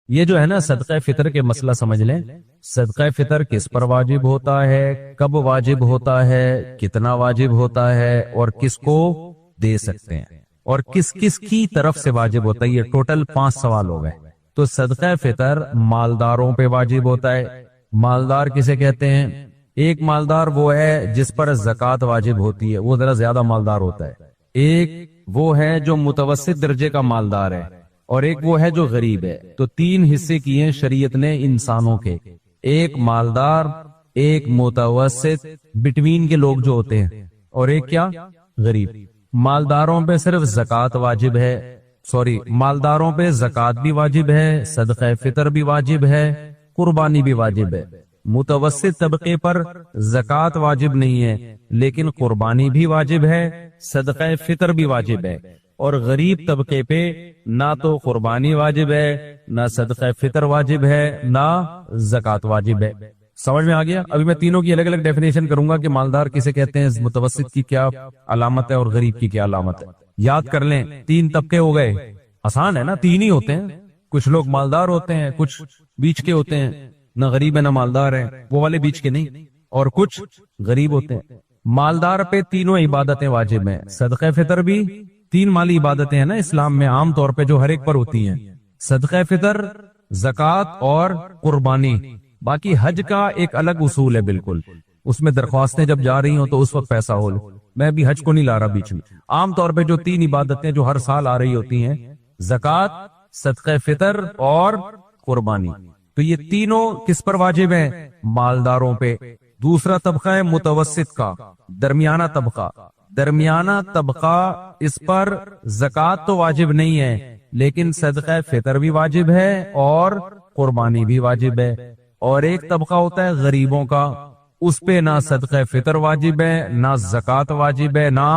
یہ جو ہے نا صدقہ فطر کے مسئلہ سمجھ لیں. صدقہ فطر کس پر واجب ہوتا ہے, کب واجب ہوتا ہے, کتنا واجب ہوتا ہے, اور کس کو دے سکتے ہیں, اور کس کس کی طرف سے واجب ہوتا ہے. یہ ٹوٹل 5 سوال ہو گئے. تو صدقہ فطر مالداروں پہ واجب ہوتا ہے. مالدار کسے کہتے ہیں؟ ایک مالدار وہ ہے جس پر زکوٰۃ واجب ہوتی ہے, وہ ذرا زیادہ مالدار ہوتا ہے. ایک وہ ہے جو متوسط درجے کا مالدار ہے, اور ایک وہ ہے جو غریب ہے. تو 3 حصے کیے شریعت نے انسانوں کے, ایک مالدار, ایک متوسط, بٹوین کے لوگ جو ہوتے ہیں, اور ایک کیا, غریب. مالداروں پہ صرف زکوٰۃ واجب ہے, مالداروں پہ زکوٰۃ بھی واجب ہے, صدقہ فطر بھی واجب ہے, قربانی بھی واجب ہے. متوسط طبقے پر زکوٰۃ واجب نہیں ہے لیکن قربانی بھی واجب ہے, صدقہ فطر بھی واجب ہے. اور غریب طبقے پہ نہ تو قربانی واجب ہے, نہ صدقہ فطر واجب ہے, نہ زکوٰۃ واجب ہے. سمجھ میں آ گیا؟ ابھی میں تینوں کی الگ الگ ڈیفینیشن کروں گا کہ مالدار کسے کہتے ہیں, متوسط کی کیا علامت ہے, اور غریب کی کیا علامت ہے. یاد کر لیں 3 طبقے ہو گئے. آسان ہے نا, 3 ہی ہوتے ہیں. کچھ لوگ مالدار ہوتے ہیں, کچھ بیچ کے ہوتے ہیں, نہ غریب ہے نہ مالدار ہے, وہ والے بیچ کے نہیں, اور کچھ غریب ہوتے ہیں. مالدار پہ تینوں عبادتیں واجب ہیں. صدقہ فطر بھی 3 مالی عبادتیں ہیں نا اسلام میں عام طور پہ جو ہر ایک پر ہوتی ہیں, صدقہ فطر, زکوٰۃ اور قربانی. باقی حج کا ایک الگ اصول ہے بالکل, اس میں درخواستیں جب جا رہی ہوں تو اس وقت پیسہ ہو. میں بھی حج کو نہیں لا رہا بیچ میں. عام طور پہ جو 3 عبادتیں جو ہر سال آ رہی ہوتی ہیں, زکوٰۃ, صدقہ فطر اور قربانی, تو یہ تینوں کس پر واجب ہیں؟ مالداروں پہ. دوسرا طبقہ ہے متوسط کا, درمیانہ طبقہ. درمیانہ طبقہ, اس پر زکوٰۃ تو واجب نہیں ہے لیکن صدقہ فطر بھی واجب ہے اور قربانی بھی واجب ہے. اور ایک طبقہ ہوتا ہے غریبوں کا, اس پہ نہ صدقہ فطر واجب ہے, نہ زکوٰۃ واجب ہے, نہ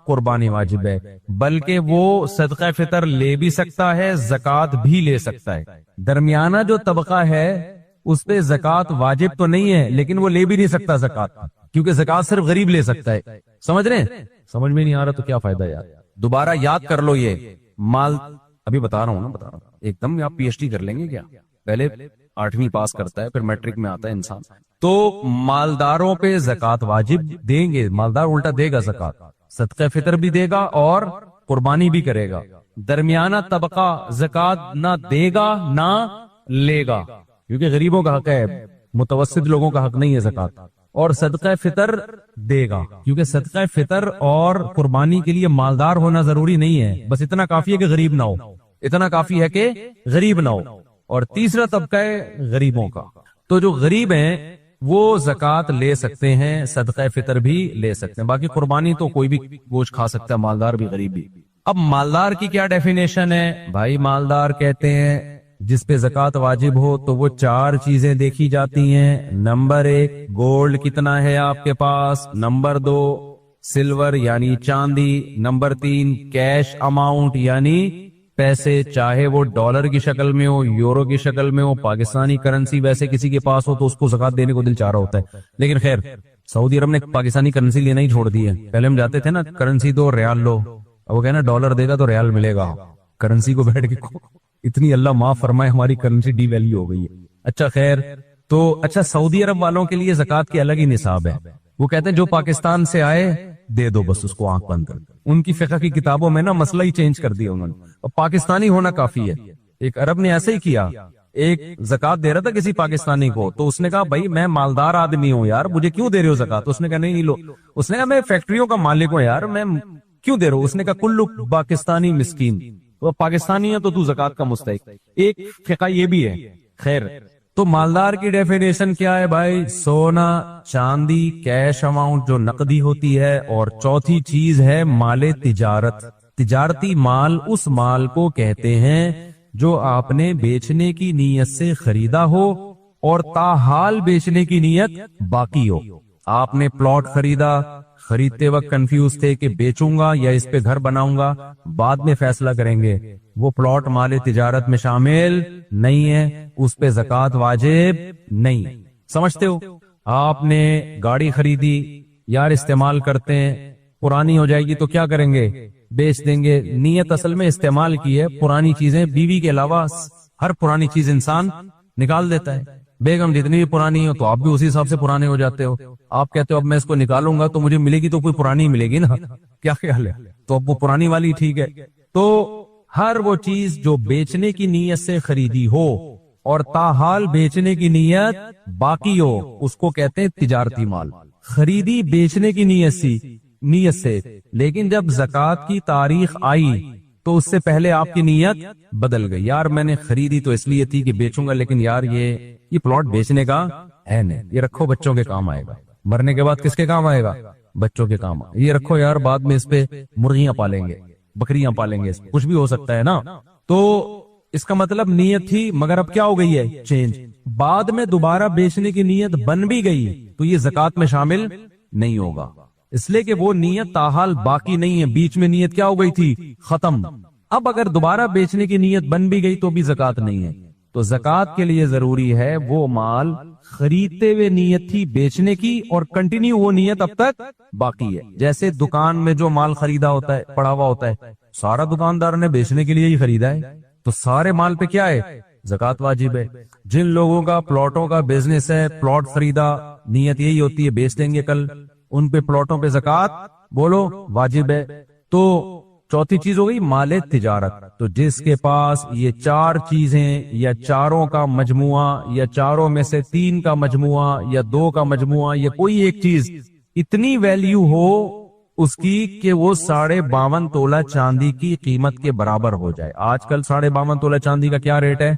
قربانی واجب ہے, بلکہ وہ صدقہ فطر لے بھی سکتا ہے, زکوٰۃ بھی لے سکتا ہے. درمیانہ جو طبقہ ہے اس پہ زکوٰۃ واجب تو نہیں ہے لیکن وہ لے بھی نہیں سکتا زکوٰۃ, کیونکہ زکوٰۃ صرف غریب لے سکتا ہے. سمجھ رہے ہیں؟ سمجھ میں نہیں آ رہا تو کیا فائدہ یار, دوبارہ یاد کر لو. یہ مال ابھی بتا رہا ہوں نا, ایک دم آپ پی ایچ ڈی کر لیں گے کیا. پہلے 8ویں پاس کرتا ہے, پھر میٹرک میں آتا ہے انسان. تو مالداروں پہ زکوٰۃ واجب دیں گے, مالدار الٹا دے گا زکوٰۃ, صدقہ فطر بھی دے گا اور قربانی بھی کرے گا. درمیانہ طبقہ زکوٰۃ نہ دے گا نہ لے گا, کیونکہ غریبوں کا حق ہے, متوسط لوگوں کا حق نہیں ہے زکوٰۃ. اور صدقہ فطر دے گا, کیونکہ صدقہ فطر اور قربانی کے لیے مالدار ہونا ضروری نہیں ہے, بس اتنا کافی ہے کہ غریب نہ ہو, اتنا کافی ہے کہ غریب نہ ہو. اور تیسرا طبقہ ہے غریبوں کا, تو جو غریب ہیں وہ زکوٰۃ لے سکتے ہیں, صدقہ فطر بھی لے سکتے ہیں. باقی قربانی تو کوئی بھی گوشت کھا سکتا ہے, مالدار بھی غریب بھی. اب مالدار کی کیا ڈیفینیشن ہے بھائی؟ مالدار کہتے ہیں جس پہ زکوٰۃ واجب ہو تو وہ 4 چیزیں دیکھی جاتی ہیں. نمبر 1 گولڈ کتنا ہے آپ کے پاس, نمبر 2 سلور یعنی چاندی, نمبر 3 کیش اماؤنٹ یعنی پیسے, چاہے وہ ڈالر کی شکل میں ہو, یورو کی شکل میں ہو, پاکستانی کرنسی ویسے کسی کے پاس ہو تو اس کو زکوٰۃ دینے کو دل چاہ رہا ہوتا ہے. لیکن خیر سعودی عرب نے پاکستانی کرنسی لینا ہی چھوڑ دی ہے. پہلے ہم جاتے تھے نا کرنسی دو ریال لو, اب وہ کہنا ڈالر دے گا تو ریال ملے گا. کرنسی کو بیٹھ کے اتنی اللہ معاف فرمائے ہماری کرنسی ڈی ویلیو ہو گئی ہے. اچھا خیر, تو اچھا سعودی عرب والوں کے لیے زکوٰۃ کی الگ ہی نصاب ہے. وہ کہتے ہیں جو پاکستان سے آئے دے دو, بس اس کو آنکھ بند کر. ان کی فقہ کی کتابوں میں نا مسئلہ ہی چینج کر دیا انہوں نے, اور پاکستانی ہونا کافی ہے. ایک عرب نے ایسے ہی کیا, ایک زکوٰۃ دے رہا تھا کسی پاکستانی کو, تو اس نے کہا بھائی میں مالدار آدمی ہوں یار, مجھے کیوں دے رہے ہو زکوٰۃ؟ اس نے کہا نہیں لو. اس نے کہا میں فیکٹریوں کا مالک ہوں یار, میں کیوں دے رہا ہوں؟ اس نے کہا کلو پاکستانی مسکین, تو پاکستانی ہے تو زکوٰۃ کا مستحق. ایک فقہ یہ بھی ہے. خیر, تو مالدار کی ڈیفینیشن کیا ہے بھائی؟ سونا, چاندی, کیش اماؤنٹ جو نقدی ہوتی ہے, اور چوتھی چیز ہے مال تجارت. تجارتی مال اس مال کو کہتے ہیں جو آپ نے بیچنے کی نیت سے خریدا ہو اور تاحال بیچنے کی نیت باقی ہو. آپ نے پلاٹ خریدا, خریدتے وقت کنفیوز تھے کہ بیچوں گا یا اس پہ گھر بناؤں گا, بعد میں فیصلہ کریں گے, وہ پلاٹ مال تجارت میں شامل نہیں ہے, اس پہ زکوٰۃ واجب نہیں. سمجھتے ہو؟ آپ نے گاڑی خریدی, یار استعمال کرتے ہیں, پرانی ہو جائے گی تو کیا کریں گے؟ بیچ دیں گے. نیت اصل میں استعمال کی ہے, پرانی چیزیں بیوی کے علاوہ ہر پرانی چیز انسان نکال دیتا ہے. بیگم جتنی بھی پرانی ہو تو آپ بھی اسی حساب سے پرانے ہو جاتے ہو. آپ کہتے ہو اب میں اس کو نکالوں گا تو مجھے ملے گی تو کوئی پرانی ملے گی نا, کیا خیال ہے؟ تو اب وہ پرانی والی ٹھیک ہے. تو ہر وہ چیز جو بیچنے کی نیت سے خریدی ہو اور تاحال بیچنے کی نیت باقی ہو, اس کو کہتے ہیں تجارتی مال. خریدی بیچنے کی نیت سے, لیکن جب زکوٰۃ کی تاریخ آئی تو اس سے پہلے آپ کی نیت بدل گئی. یار میں نے خریدی تو اس لیے تھی کہ بیچوں گا, لیکن یار یہ پلاٹ بیچنے کا ہے نہیں, یہ رکھو بچوں کے کام آئے گا. مرنے کے بعد کس کے کام آئے گا؟ بچوں کے کام. یہ رکھو یار بعد میں اس پہ مرغیاں پالیں گے, بکریاں پالیں گے, کچھ بھی ہو سکتا ہے نا. تو اس کا مطلب نیت تھی, مگر اب کیا ہو گئی ہے؟ چینج. بعد میں دوبارہ بیچنے کی نیت بن بھی گئی تو یہ زکوٰۃ میں شامل نہیں ہوگا, اس لیے کہ وہ نیت تاحال باقی نہیں ہے. بیچ میں نیت کیا ہو گئی تھی؟ ختم. اب اگر دوبارہ بیچنے کی نیت بن بھی گئی تو بھی زکوٰۃ نہیں ہے. تو زکوٰۃ کے لیے ضروری ہے وہ مال خریدتے ہوئے نیت تھی بیچنے کی اور کنٹینیو وہ نیت اب تک باقی ہے. جیسے دکان میں جو مال خریدا ہوتا ہے, پڑا ہوا ہوتا ہے, سارا دکاندار نے بیچنے کے لیے ہی خریدا ہے, تو سارے مال پہ کیا ہے؟ زکوٰۃ واجب ہے. جن لوگوں کا پلاٹوں کا بزنس ہے, پلاٹ خریدا, نیت یہی ہوتی ہے بیچ دیں گے کل, ان پہ پلاٹوں پہ زکوٰۃ بولو واجب ہے. تو چوتھی چیز ہو گئی مال تجارت. تو جس کے پاس یہ چار چیزیں یا چاروں کا مجموعہ یا چاروں میں سے تین کا مجموعہ یا دو کا مجموعہ یا کوئی ایک چیز اتنی ویلیو ہو اس کی کہ وہ 52.5 تولہ چاندی کی قیمت کے برابر ہو جائے. آج کل 52.5 تولہ چاندی کا کیا ریٹ ہے؟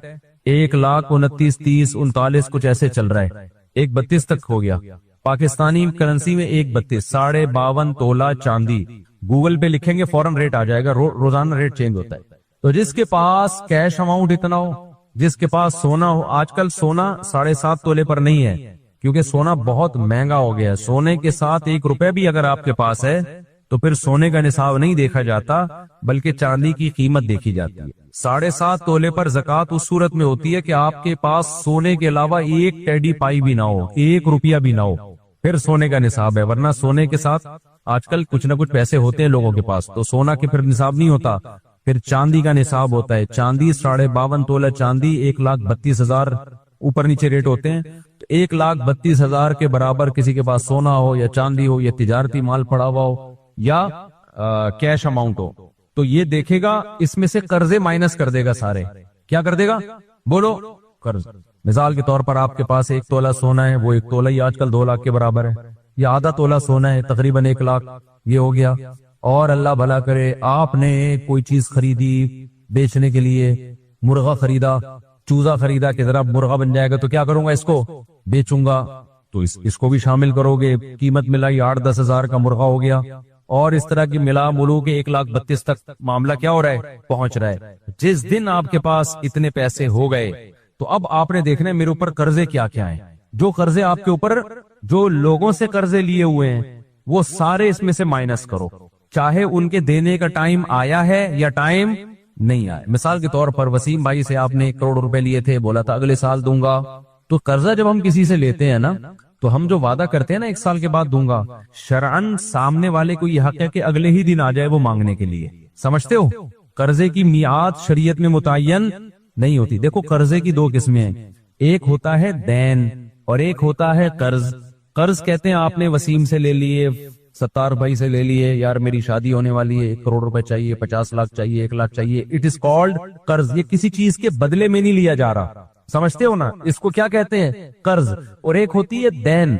1,29,30 39 کچھ ایسے چل رہا ہے, 1,32 تک ہو گیا. پاکستانی کرنسی میں 1,32 52.5 تولہ چاندی. گوگل پہ لکھیں گے فوراً ریٹ آ جائے گا, روزانہ ریٹ چینج ہوتا ہے. تو جس کے پاس کیش اماؤنٹ اتنا ہو, جس کے پاس سونا ہو, آج کل سونا 7.5 تولے پر نہیں ہے کیونکہ سونا بہت مہنگا ہو گیا ہے. سونے کے ساتھ 1 روپے بھی اگر آپ کے پاس ہے تو پھر سونے کا نصاب نہیں دیکھا جاتا بلکہ چاندی کی قیمت دیکھی جاتی ہے. 7.5 تولے پر زکوٰۃ اس صورت میں ہوتی ہے کہ آپ کے پاس سونے کے علاوہ 1 ٹیڈی پائی بھی نہ ہو, 1 روپیہ بھی نہ ہو, پھر سونے کا نصاب ہے. ورنہ سونے کے ساتھ آج کل کچھ نہ کچھ پیسے ہوتے ہیں لوگوں کے پاس, تو سونا کے پھر نصاب نہیں ہوتا, پھر چاندی کا نصاب ہوتا ہے. چاندی 52.5 تولہ چاندی 1,32,000 اوپر نیچے ریٹ ہوتے ہیں. 1,32,000 کے برابر کسی کے پاس سونا ہو یا چاندی ہو یا تجارتی مال پڑا ہوا ہو یا کیش اماؤنٹ ہو تو یہ دیکھے گا, اس میں سے قرضے مائنس کر دے گا سارے. کیا کر دے گا؟ بولو, قرض. مثال کے طور پر آپ کے پاس 1 تولہ سونا ہے, وہ 1 تولہ ہی آج کل 2 لاکھ کے برابر ہے, یا آدھا تولہ سونا ہے تقریباً 1 لاکھ, یہ ہو گیا. اور اللہ بھلا کرے آپ نے کوئی چیز خریدی بیچنے کے لیے, مرغا خریدا, چوزا خریدا کہ ذرا مرغا بن جائے گا تو کیا کروں گا, اس کو بیچوں گا, تو اس کو بھی شامل کرو گے. قیمت ملائی 8-10 ہزار کا مرغا ہو گیا, اور اس طرح کی ملا ملو کے 1,32,000 تک معاملہ کیا ہو رہا ہے, پہنچ رہا ہے. جس دن آپ کے پاس اتنے پیسے ہو گئے تو اب آپ نے دیکھنا ہے میرے اوپر قرضے کیا کیا ہیں. جو قرضے آپ کے اوپر, جو لوگوں سے قرضے لیے ہوئے ہیں, وہ سارے اس میں سے مائنس کرو, چاہے ان کے دینے کا ٹائم آیا ہے یا ٹائم نہیں آیا. مثال کے طور پر وسیم بھائی سے آپ نے 1 کروڑ روپے لیے تھے, بولا تھا اگلے سال دوں گا. تو قرضہ جب ہم کسی سے لیتے ہیں نا تو ہم جو وعدہ کرتے ہیں نا 1 سال کے بعد دوں گا, شرعن سامنے والے کو یہ حق ہے کہ اگلے ہی دن آ جائے وہ مانگنے کے لیے. سمجھتے ہو؟ قرضے کی میعاد شریعت میں متعین نہیں ہوتی. دیکھو قرضے کی 2 قسمیں ہیں, ایک ہوتا ہے دین اور ایک ہوتا ہے قرض. قرض کہتے ہیں آپ نے وسیم سے لے لیے, ستار بھائی سے لے لیے, یار میری شادی ہونے والی ہے, 1 کروڑ روپے چاہیے, 50 لاکھ چاہیے, 1 لاکھ چاہیے. اٹ از کالڈ قرض. یہ کسی چیز کے بدلے میں نہیں لیا جا رہا, سمجھتے ہو نا, اس کو کیا کہتے ہیں, قرض. اور ایک ہوتی ہے دین,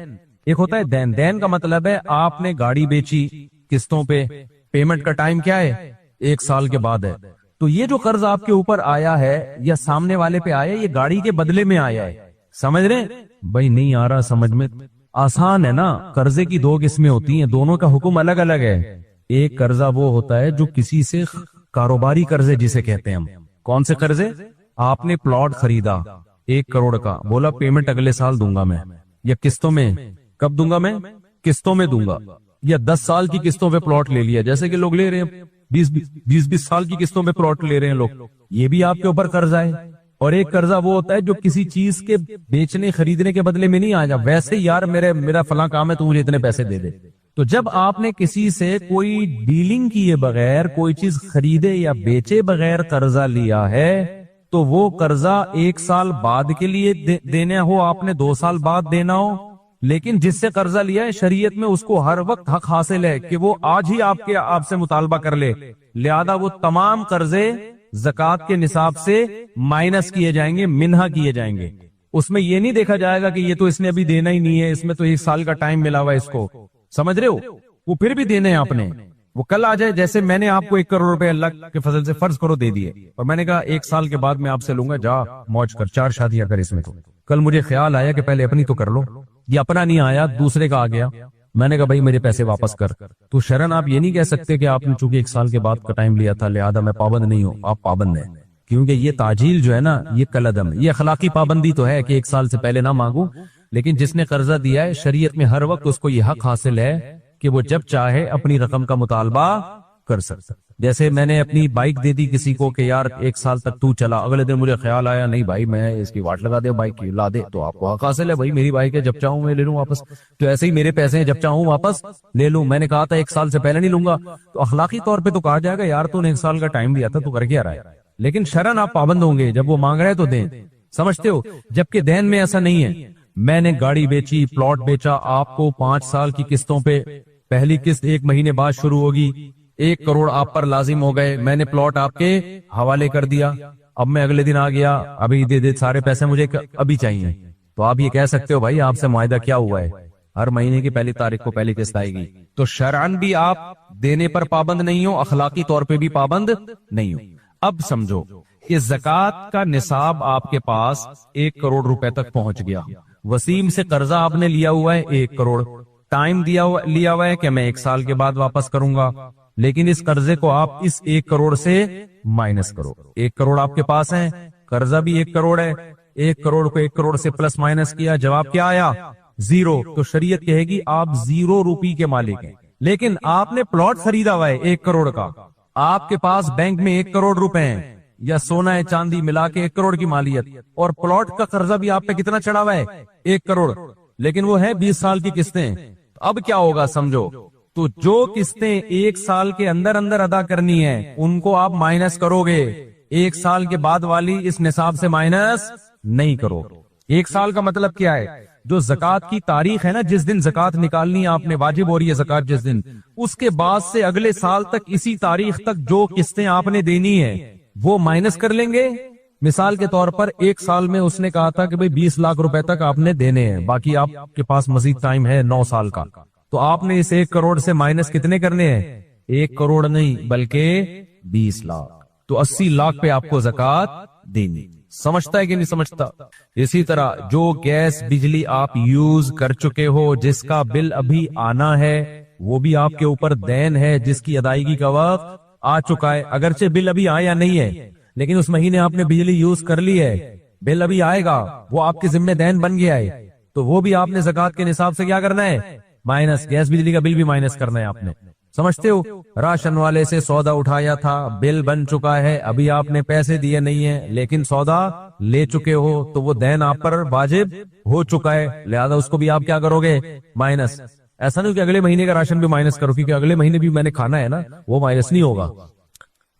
ایک ہوتا ہے دین. دین کا مطلب ہے آپ نے گاڑی بیچی قسطوں پہ, پیمنٹ کا ٹائم کیا ہے, 1 سال کے بعد ہے. تو یہ جو قرض آپ کے اوپر آیا ہے یا سامنے والے پہ آیا, یہ گاڑی کے بدلے میں آیا ہے. سمجھ رہے بھائی؟ نہیں آ رہا سمجھ میں؟ آسان ہے نا. قرضے کی 2 قسمیں ہوتی ہیں, دونوں کا حکم الگ الگ ہے. ایک قرضہ وہ ہوتا ہے جو کسی سے کاروباری قرضے جسے کہتے ہیں ہم. کون سے قرضے؟ آپ نے پلاٹ خریدا 1 کروڑ کا, بولا پیمنٹ اگلے سال دوں گا میں, یا قسطوں میں. کب دوں گا میں؟ قسطوں میں دوں گا. یا 10 سال کی قسطوں پہ پلاٹ لے لیا, جیسے کہ لوگ لے رہے ہیں 20 سال کی قسطوں میں پلاٹ لے رہے ہیں لوگ. یہ بھی آپ کے اوپر قرضہ ہے. اور ایک قرضہ وہ ہوتا ہے جو کسی چیز کے بیچنے خریدنے کے بدلے میں نہیں آ جا, ویسے یار میرا فلاں کام ہے تو مجھے اتنے پیسے دے دے. تو جب آپ نے کسی سے کوئی ڈیلنگ کیے بغیر کوئی چیز خریدے یا بیچے بغیر قرضہ لیا ہے تو وہ قرضہ 1 سال بعد کے لیے دینا ہو آپ نے، 2 سال بعد دینا ہو، لیکن جس سے قرضہ لیا ہے شریعت میں اس کو ہر وقت حق حاصل ہے کہ وہ آج ہی آپ سے مطالبہ کر لے، لہذا وہ تمام قرضے زکوٰۃ کے نصاب سے مائنس کیے جائیں گے، منہا کیے جائیں گے۔ اس میں یہ نہیں دیکھا جائے گا کہ یہ تو اس نے ابھی دینا ہی نہیں ہے، اس میں تو 1 سال کا ٹائم ملا ہوا ہے اس کو، سمجھ رہے ہو؟ وہ پھر بھی دینے ہیں آپ نے، وہ کل آ جائے، جیسے میں نے آپ کو 1 کروڑ روپے اللہ کے فضل سے فرض کرو دے دیے، اور میں نے کہا 1 سال کے بعد میں آپ سے لوں گا، جا موج کر، 4 شادیاں کر اس میں، تو کل مجھے خیال آیا کہ پہلے اپنی تو کر لو، یہ اپنا نہیں آیا، دوسرے کا آ گیا، میں نے کہا بھائی میرے پیسے واپس کر، تو شرن آپ یہ نہیں کہہ سکتے کہ آپ نے چونکہ 1 سال کے بعد کا ٹائم لیا تھا لہذا میں پابند نہیں ہوں، آپ پابند ہیں، کیونکہ یہ تعجیل جو ہے نا یہ کالعدم، یہ اخلاقی پابندی تو ہے کہ 1 سال سے پہلے نہ مانگوں، لیکن جس نے قرضہ دیا ہے شریعت میں ہر وقت اس کو یہ حق حاصل ہے کہ وہ جب چاہے اپنی رقم کا مطالبہ کر سکتا۔ جیسے میں نے اپنی بائک دے دی کسی کو کہ یار 1 سال تک تو چلا، اگلے دن مجھے خیال آیا نہیں بھائی میں اس کی واٹ لگا دے، بائک کی لا دے، تو آپ کو حق حاصل ہے بھائی، میری بائک ہے، جب چاہوں میں لے لوں واپس، تو ایسے ہی میرے پیسے ہیں جب چاہوں واپس لے لوں، میں نے کہا تھا 1 سال سے پہلے نہیں لوں گا، تو اخلاقی طور پہ تو کہا جائے گا یار تو نے 1 سال کا ٹائم دیا تھا تو کر کے آ رہا ہے، لیکن شرن آپ پابند ہوں گے، جب وہ مانگ رہے تو دیں، سمجھتے ہو؟ جبکہ دین میں ایسا نہیں ہے، میں نے گاڑی بیچی، پلاٹ بیچا، آپ کو 5 سال کی قسطوں پہ، پہلی قسط 1 مہینے بعد شروع ہوگی، 1 کروڑ آپ پر لازم ہو گئے، میں نے پلاٹ آپ کے حوالے کر دیا، اب میں اگلے دن آ گیا ابھی دے سارے پیسے مجھے ابھی چاہیے، تو آپ یہ کہہ سکتے ہو بھائی آپ سے معاہدہ کیا ہوا ہے، ہر مہینے کی پہلی تاریخ کو پہلی قسط آئے گی، تو شرعن بھی آپ دینے پر پابند نہیں ہو، اخلاقی طور پہ بھی پابند نہیں ہو۔ اب سمجھو کہ زکوٰۃ کا نصاب آپ کے پاس 1 کروڑ روپے تک پہنچ گیا، وسیم سے قرضہ آپ نے لیا ہوا ہے 1 کروڑ، ٹائم لیا ہوا ہے کہ میں 1 سال کے بعد واپس کروں گا، لیکن اس قرضے کو آپ اس 1 کروڑ سے مائنس کرو، 1 کروڑ آپ کے پاس ہے، قرضہ بھی 1 کروڑ ہے، 1 کروڑ کو 1 کروڑ سے پلس مائنس کیا، جواب کیا آیا؟ 0، تو شریعت کہے گی آپ 0 روپی کے مالک ہیں، لیکن آپ نے پلاٹ خریدا ہوا ہے 1 کروڑ کا، آپ کے پاس بینک میں 1 کروڑ روپے ہیں یا سونا ہے چاندی ملا کے 1 کروڑ کی مالیت، اور پلاٹ کا قرضہ بھی آپ پہ کتنا چڑھا ہوا ہے؟ 1 کروڑ، لیکن وہ ہے 20 سال کی قسطیں، اب کیا ہوگا سمجھو، تو جو قسطیں 1 سال کے اندر ادا کرنی ہے ان کو آپ مائنس کرو گے، 1 سال کے بعد والی اس نصاب سے مائنس نہیں کرو۔ 1 سال کا مطلب کیا ہے؟ جو زکوٰۃ کی تاریخ ہے نا، جس دن زکوٰۃ نکالنی آپ نے، واجب ہو رہی ہے زکوٰۃ جس دن، اس کے بعد سے اگلے سال تک اسی تاریخ تک جو قسطیں آپ نے دینی ہے وہ مائنس کر لیں گے۔ مثال کے طور پر 1 سال میں اس نے کہا تھا کہ بھئی 20 لاکھ روپے تک آپ نے دینے ہیں، باقی آپ کے پاس مزید ٹائم ہے 9 سال کا، تو آپ نے اس 1 کروڑ سے مائنس کتنے کرنے ہیں؟ 1 کروڑ نہیں بلکہ 20 لاکھ، تو 80 لاکھ پہ آپ کو زکوٰۃ دینی۔ سمجھتا ہے کہ نہیں سمجھتا؟ اسی طرح جو گیس بجلی آپ یوز کر چکے ہو، جس کا بل ابھی آنا ہے، وہ بھی آپ کے اوپر دین ہے جس کی ادائیگی کا وقت آ چکا ہے، اگرچہ بل ابھی آیا نہیں ہے لیکن اس مہینے آپ نے بجلی یوز کر لی ہے، بل ابھی آئے گا، وہ آپ کے ذمہ دین بن گیا ہے، تو وہ بھی آپ نے زکوٰۃ کے نصاب سے کیا کرنا ہے؟ مائنس، گیس بجلی کا بل بھی مائنس کرنا ہے آپ نے، سمجھتے ہو؟ راشن والے سے سودا اٹھایا تھا، بل بن چکا ہے، ابھی آپ نے پیسے دیے نہیں ہیں لیکن سودا لے چکے ہو، تو وہ دین آپ پر واجب ہو چکا ہے، لہذا اس کو بھی آپ کیا کرو گے؟ مائنس۔ ایسا نہیں کہ اگلے مہینے کا راشن بھی مائنس کرو، کیونکہ اگلے مہینے بھی میں نے کھانا ہے نا، وہ مائنس نہیں ہوگا۔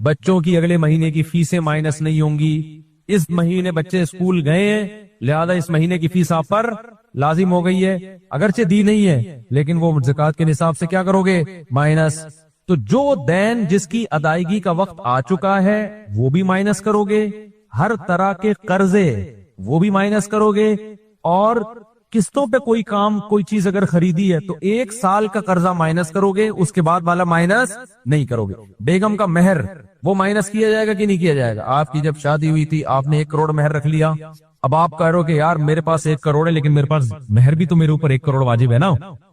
بچوں کی اگلے مہینے کی فیسیں مائنس نہیں ہوں گی، اس مہینے بچے اسکول گئے ہیں لہذا اس مہینے کی فیس آپ پر لازم ہو گئی ہے، اگرچہ دی نہیں ہے لیکن وہ زکوٰۃ کے نصاب سے کیا کرو گے؟ مائنس۔ تو جو دین جس کی ادائیگی کا وقت آ چکا ہے وہ بھی مائنس کرو گے، ہر طرح کے قرضے وہ بھی مائنس کرو گے، اور قسطوں پہ کوئی کام کوئی چیز اگر خریدی ہے تو 1 سال کا قرضہ مائنس کرو گے، اس کے بعد والا مائنس نہیں کرو گے۔ بیگم کا مہر وہ مائنس کیا جائے گا کہ نہیں کیا جائے گا؟ آپ کی جب شادی ہوئی تھی آپ نے 1 کروڑ مہر رکھ لیا، اب آپ کہہ رہے ہو کہ یار میرے پاس 1 کروڑ ہے لیکن میرے پاس مہر بھی تو میرے اوپر 1 کروڑ واجب ہے نا،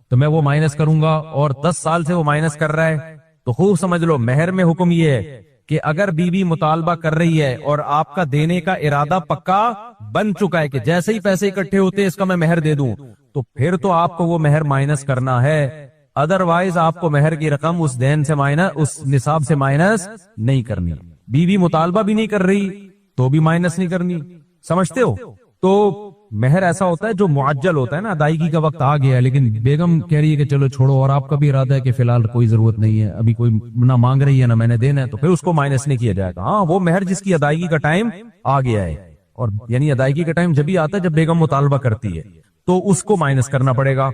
تو میں وہ مائنس کروں گا، اور 10 سال سے وہ مائنس کر رہا ہے، تو خوب سمجھ لو مہر میں حکم یہ ہے کہ اگر بیوی مطالبہ کر رہی ہے اور آپ کا دینے کا ارادہ پکا بن چکا ہے کہ جیسے ہی پیسے اکٹھے ہوتے اس کا میں مہر دے دوں، تو پھر تو آپ کو وہ مہر مائنس کرنا ہے، ادروائز آپ کو مہر کی رقم اس دین سے مائنس، اس نصاب سے مائنس نہیں کرنی۔ بیوی مطالبہ بھی نہیں کر رہی تو بھی مائنس نہیں کرنی، سمجھتے ہو؟ تو مہر ایسا ہوتا ہے جو معجل ہوتا ہے نا، ادائیگی کا وقت آ گیا ہے لیکن بیگم کہہ رہی ہے کہ چلو چھوڑو، اور آپ کا بھی ارادہ ہے کہ فی الحال کوئی ضرورت نہیں ہے، ابھی کوئی نہ مانگ رہی ہے نہ میں نے دینا ہے، تو پھر اس کو مائنس نہیں کیا جائے گا. ہاں وہ مہر جس کی ادائیگی کا ٹائم آ گیا ہے، اور یعنی ادائیگی کا ٹائم جب ہی آتا ہے جب بیگم مطالبہ کرتی ہے، تو اس کو مائنس کرنا پڑے گا.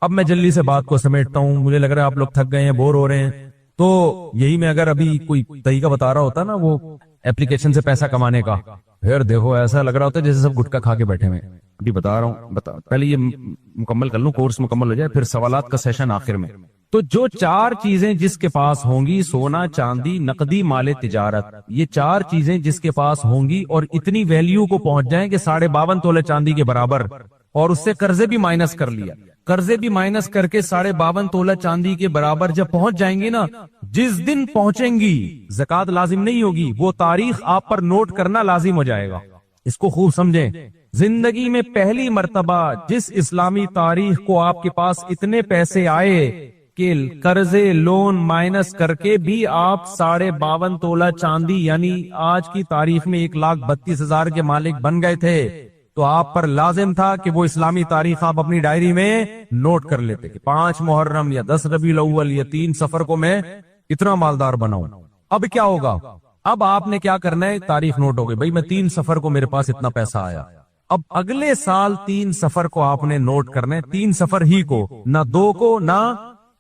اب میں جلدی سے بات کو سمیٹتا ہوں، مجھے لگ رہا ہے آپ لوگ تھک گئے ہیں، بور ہو رہے ہیں. تو یہی میں اگر ابھی کوئی طریقہ بتا رہا ہوتا نا وہ ایپلیکیشن سے پیسہ کمانے کا، پھر دیکھو ایسا لگ رہا ہوتا ہے جیسے سب گٹکا کھا کے بیٹھے ہوئے. ابھی بتا رہا ہوں، پہلے یہ مکمل کر لوں، کورس مکمل ہو جائے، پھر سوالات کا سیشن آخر میں. تو جو 4 چیزیں جس کے پاس ہوں گی، سونا، چاندی، نقدی، مال تجارت، یہ 4 چیزیں جس کے پاس ہوں گی اور اتنی ویلیو کو پہنچ جائیں کہ 52.5 تولے چاندی کے برابر، اور اس سے قرضے بھی مائنس کر لیا، قرضے بھی مائنس کر کے 52.5 تولہ چاندی کے برابر جب پہنچ جائیں گی نا، جس دن پہنچیں گی زکوٰۃ لازم نہیں ہوگی، وہ تاریخ آپ پر نوٹ کرنا لازم ہو جائے گا. اس کو خوب سمجھیں. زندگی میں پہلی مرتبہ جس اسلامی تاریخ کو آپ کے پاس اتنے پیسے آئے کہ قرضے لون مائنس کر کے بھی آپ 52.5 تولہ چاندی یعنی آج کی تاریخ میں 1,32,000 کے مالک بن گئے تھے، تو آپ پر لازم تھا کہ وہ اسلامی تاریخ آپ اپنی ڈائری میں نوٹ کر لیتے کہ 5 محرم یا 10 ربیع الاول یا 3 صفر کو میں اتنا مالدار بناؤں. اب کیا ہوگا؟ اب آپ نے کیا کرنا ہے، تاریخ نوٹ ہو گئی بھائی میں 3 صفر کو میرے پاس اتنا پیسہ آیا. اب اگلے سال 3 صفر کو آپ نے نوٹ کرنا ہے، 3 صفر ہی کو، نہ 2 کو نہ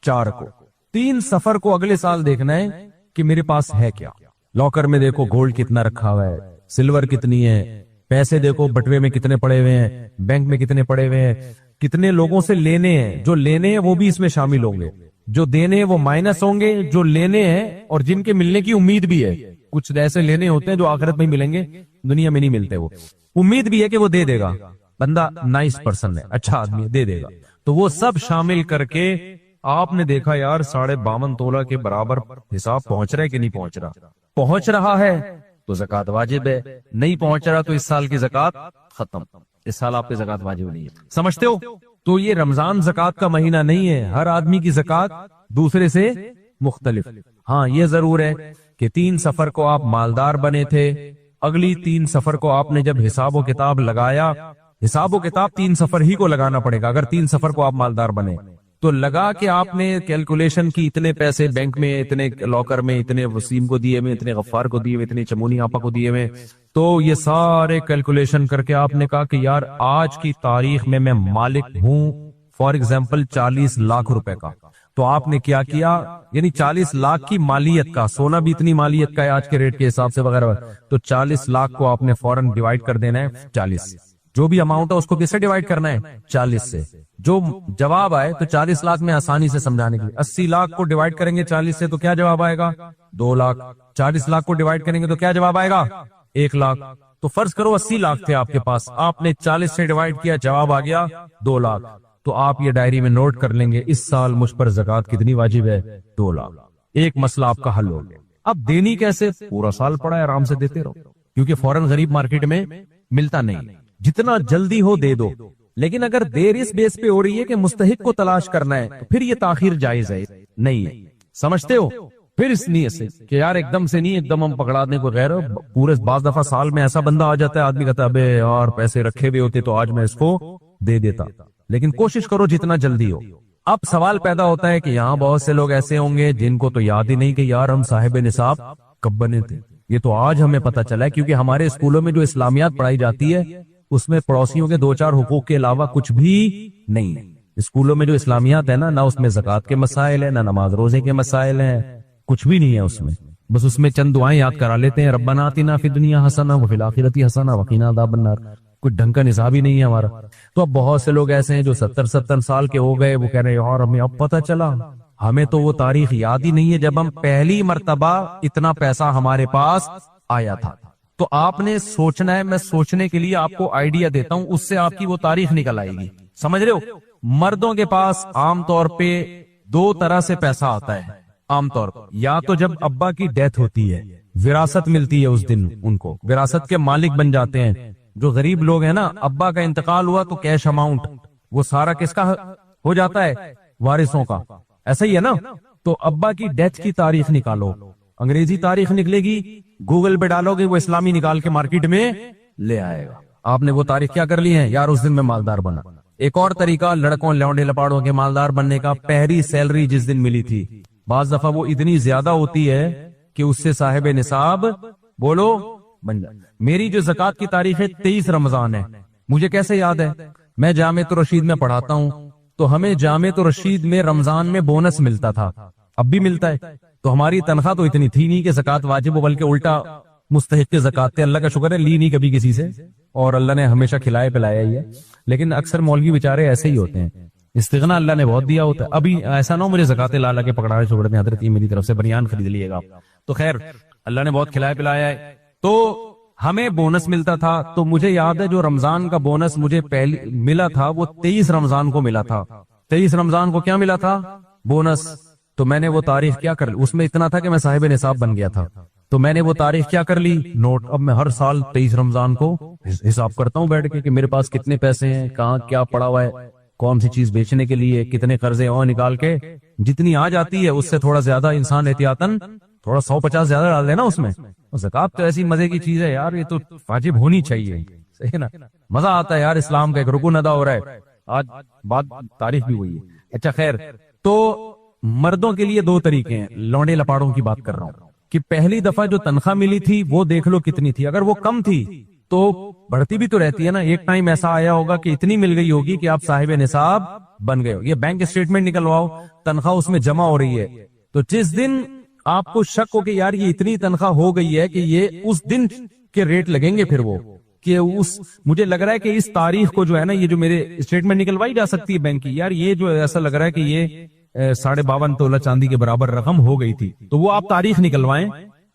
4 کو. 3 صفر کو اگلے سال دیکھنا ہے کہ میرے پاس ہے کیا. لاکر میں دیکھو گولڈ کتنا رکھا ہوا ہے، سلور کتنی ہے، پیسے دیکھو بٹوے میں کتنے پڑے ہوئے ہیں، بینک میں کتنے پڑے ہوئے ہیں، کتنے لوگوں سے لینے ہیں، جو لینے ہیں وہ بھی اس میں شامل ہوں گے، جو دینے ہیں وہ مائنس ہوں گے، جو لینے ہیں اور جن کے ملنے کی امید بھی ہے. کچھ ایسے لینے ہوتے ہیں جو آخرت میں ملیں گے، دنیا میں نہیں ملتے، وہ امید بھی ہے کہ وہ دے دے گا، بندہ نائس پرسن ہے، اچھا آدمی ہے، دے دے گا، تو وہ سب شامل کر کے آپ نے دیکھا یار 52.5 تولہ کے برابر حساب پہنچ رہا ہے کہ نہیں پہنچ رہا. پہنچ رہا ہے تو زکوٰۃ واجب ہے، نہیں پہنچ رہا تو اس سال کی زکوٰۃ ختم، اس سال آپ پہ زکوٰۃ واجب نہیں ہے. سمجھتے ہو؟ تو یہ رمضان زکوٰۃ کا مہینہ نہیں ہے، ہر آدمی کی زکوٰۃ دوسرے سے مختلف. ہاں یہ ضرور ہے کہ 3 صفر کو آپ مالدار بنے تھے، اگلی 3 صفر کو آپ نے جب حساب و کتاب لگایا، حساب و کتاب 3 صفر ہی کو لگانا پڑے گا. اگر 3 صفر کو آپ مالدار بنے تو لگا کے آپ نے کیلکولیشن کی، اتنے پیسے بینک میں، اتنے لاکر میں، اتنے وسیم کو دیے ہوئے، اتنے غفار کو دیے ہوئے، اتنے چمونی آپا کو دیے ہوئے، تو یہ سارے کیلکولیشن کر کے آپ نے کہا کہ یار آج کی تاریخ میں مالک ہوں فار ایگزامپل 40 لاکھ روپے کا. تو آپ نے کیا کیا، یعنی 40 لاکھ کی مالیت کا، سونا بھی اتنی مالیت کا ہے آج کے ریٹ کے حساب سے وغیرہ، تو 40 لاکھ کو آپ نے فوراً ڈیوائیڈ کر دینا ہے 40، جو بھی اماؤنٹ ہے اس کو کس سے ڈیوائیڈ کرنا ہے، 40 سے. جو جواب آئے تو 40 لاکھ میں آسانی سے سمجھانے کے لیے 80 لاکھ کو ڈیوائیڈ کریں گے 40 سے تو کیا جواب آئے گا، 2 لاکھ. 40 لاکھ کو ڈیوائیڈ کریں گے تو کیا جواب آئے گا، 1 لاکھ. تو فرض کرو 80 لاکھ تھے آپ کے پاس، آپ نے 40 سے ڈیوائیڈ کیا، جواب آ گیا 2 لاکھ. تو آپ یہ ڈائری میں نوٹ کر لیں گے اس سال مجھ پر زکوٰۃ کتنی واجب ہے، 2 لاکھ. ایک مسئلہ آپ کا حل ہو گیا. اب دینی کیسے، پورا سال پڑا ہے آرام سے دیتے رہو، کیونکہ فوراً غریب مارکیٹ میں ملتا نہیں، جتنا جلدی ہو دے دو. لیکن اگر دیر اس بیس پہ ہو رہی ہے کہ مستحق کو تلاش کرنا ہے تو پھر یہ تاخیر جائز ہے نہیں ہے. سمجھتے ہو؟ پھر اس نیت سے کہ یار ایک دم سے نہیں، ایک دم ہم پکڑا دیں کوئی غیر، پورے بعض دفعہ سال میں ایسا بندہ آ جاتا ہے آدمی کہتا ہے ابے یار پیسے رکھے ہوئے ہوتے تو آج میں اس کو دے دیتا. لیکن کوشش کرو جتنا جلدی ہو. اب سوال پیدا ہوتا ہے کہ یہاں بہت سے لوگ ایسے ہوں گے جن کو تو یاد ہی نہیں کہ یار ہم صاحب نصاب کب بنے تھے. یہ تو آج ہمیں پتہ چلا ہے، کیونکہ ہمارے اسکولوں میں جو اسلامیات پڑھائی جاتی ہے اس میں پڑوسیوں کے 2-4 حقوق کے علاوہ کچھ بھی نہیں. اسکولوں میں جو اسلامیات ہے نا، نہ اس میں زکوٰۃ کے مسائل ہیں، نہ نماز روزے کے مسائل ہیں، کچھ بھی نہیں ہے اس میں. بس اس میں چند دعائیں یاد کرا لیتے ہیں، ربنا آتنا فی الدنیا حسنہ وفی الآخرۃ حسنہ وقنا عذاب النار. کوئی ڈھنگ کا نصاب ہی نہیں ہے ہمارا. تو اب بہت سے لوگ ایسے ہیں جو 70 سال کے ہو گئے، وہ کہہ رہے ہیں یار ہمیں اب پتہ چلا، ہمیں تو وہ تاریخ یاد ہی نہیں ہے جب ہم پہلی مرتبہ اتنا پیسہ ہمارے پاس آیا تھا. تو آپ نے سوچنا ہے، میں سوچنے کے لیے آپ کو آئیڈیا دیتا ہوں، اس سے آپ کی وہ تاریخ نکل آئے گی. سمجھ رہے ہو؟ مردوں کے پاس عام طور پہ 2 طرح سے پیسہ آتا ہے عام طور پر. یا تو جب ابا کی ڈیتھ ہوتی ہے، وراثت ملتی ہے اس دن، ان کو وراثت کے مالک بن جاتے ہیں. جو غریب لوگ ہیں نا، ابا کا انتقال ہوا تو کیش اماؤنٹ وہ سارا کس کا ہو جاتا ہے، وارثوں کا. ایسا ہی ہے نا. تو ابا کی ڈیتھ کی تاریخ نکالو، انگریزی تاریخ نکلے گی، گوگل پہ ڈالو گے وہ اسلامی نکال کے مارکیٹ میں لے آئے گا. آپ نے وہ تاریخ کیا کر لی ہے یار اس دن میں مالدار بنا. ایک اور طریقہ لڑکوں لونڈے لپاڑوں کے مالدار بننے کا, پہلی سیلری جس دن ملی تھی, بعض دفعہ وہ اتنی زیادہ ہوتی ہے کہ اس سے صاحب نصاب بولو بن جائے. میری جو زکات کی تاریخ ہے 23 رمضان ہے. مجھے کیسے یاد ہے, میں جامعۃ الرشید میں پڑھاتا ہوں, تو ہمیں جامعۃ الرشید میں رمضان میں بونس ملتا تھا, اب بھی ملتا ہے. تو ہماری تنخواہ تو اتنی تھی نہیں کہ زکات واجب ہو, بلکہ الٹا مستحق زکات تھے. اللہ کا شکر ہے لی نہیں کبھی کسی سے, اور اللہ نے ہمیشہ کھلائے پلایا ہی ہے. لیکن اکثر مولوی بیچارے ایسے ہی ہوتے ہیں, استغنا اللہ نے بہت دیا ہوتا ہے. ابھی ایسا نہ ہو مجھے زکات لالا کے پکڑانے چھوڑ دیں حضرت, میری طرف سے بنیان خرید لیے گا. تو خیر اللہ نے بہت کھلائے پلایا ہے. تو ہمیں بونس ملتا تھا. تو مجھے یاد ہے جو رمضان کا بونس مجھے پہلی ملا تھا وہ 23 رمضان کو ملا تھا. 23 رمضان کو کیا ملا تھا بونس. تو میں نے وہ تاریخ کیا کر لی, اس میں اتنا تھا کہ میں صاحب نصاب بن گیا تھا. تو میں نے وہ تاریخ کیا کر لی نوٹ. اب میں ہر سال 23 رمضان کو حساب کرتا ہوں بیٹھ کے کہ میرے پاس کتنے پیسے ہیں, کہاں کیا پڑا ہوا ہے, کون سی چیز بیچنے کے لیے, کتنے قرضے اور نکال کے جتنی آ جاتی ہے اس سے تھوڑا زیادہ انسان احتیاطاً تھوڑا 150 زیادہ ڈال دینا اس میں. زکات تو ایسی مزے کی چیز ہے یار, یہ تو واجب ہونی چاہیے, صحیح نا. مزہ آتا ہے یار, اسلام کا ایک رکن ادا ہو رہا ہے. آج بات تاریخ بھی ہوئی ہے. اچھا خیر, تو مردوں کے لیے 2 طریقے ہیں. لونڈے لپاڑوں کی بات کر رہا ہوں کہ پہلی دفعہ جو تنخواہ ملی تھی وہ دیکھ لو کتنی تھی. اگر وہ کم تھی تو بڑھتی بھی تو رہتی ہے نا. ایک ٹائم ایسا آیا ہوگا کہ اتنی مل گئی ہوگی کہ آپ صاحب نصاب بن گئے ہو. یہ بینک اسٹیٹمنٹ نکلواؤ, تنخواہ اس میں جمع ہو رہی ہے. تو جس دن آپ کو شک ہو کہ یار یہ اتنی تنخواہ ہو گئی ہے کہ یہ اس دن کے ریٹ لگیں گے, پھر وہ کہ مجھے لگ رہا ہے کہ اس تاریخ کو جو ہے نا, یہ جو میرے اسٹیٹمنٹ نکلوائی جا سکتی ہے بینک کی, یار یہ جو ایسا لگ رہا ہے کہ یہ 52.5 تولہ چاندی کے برابر رقم ہو گئی تھی. تو وہ آپ تاریخ نکلوائیں,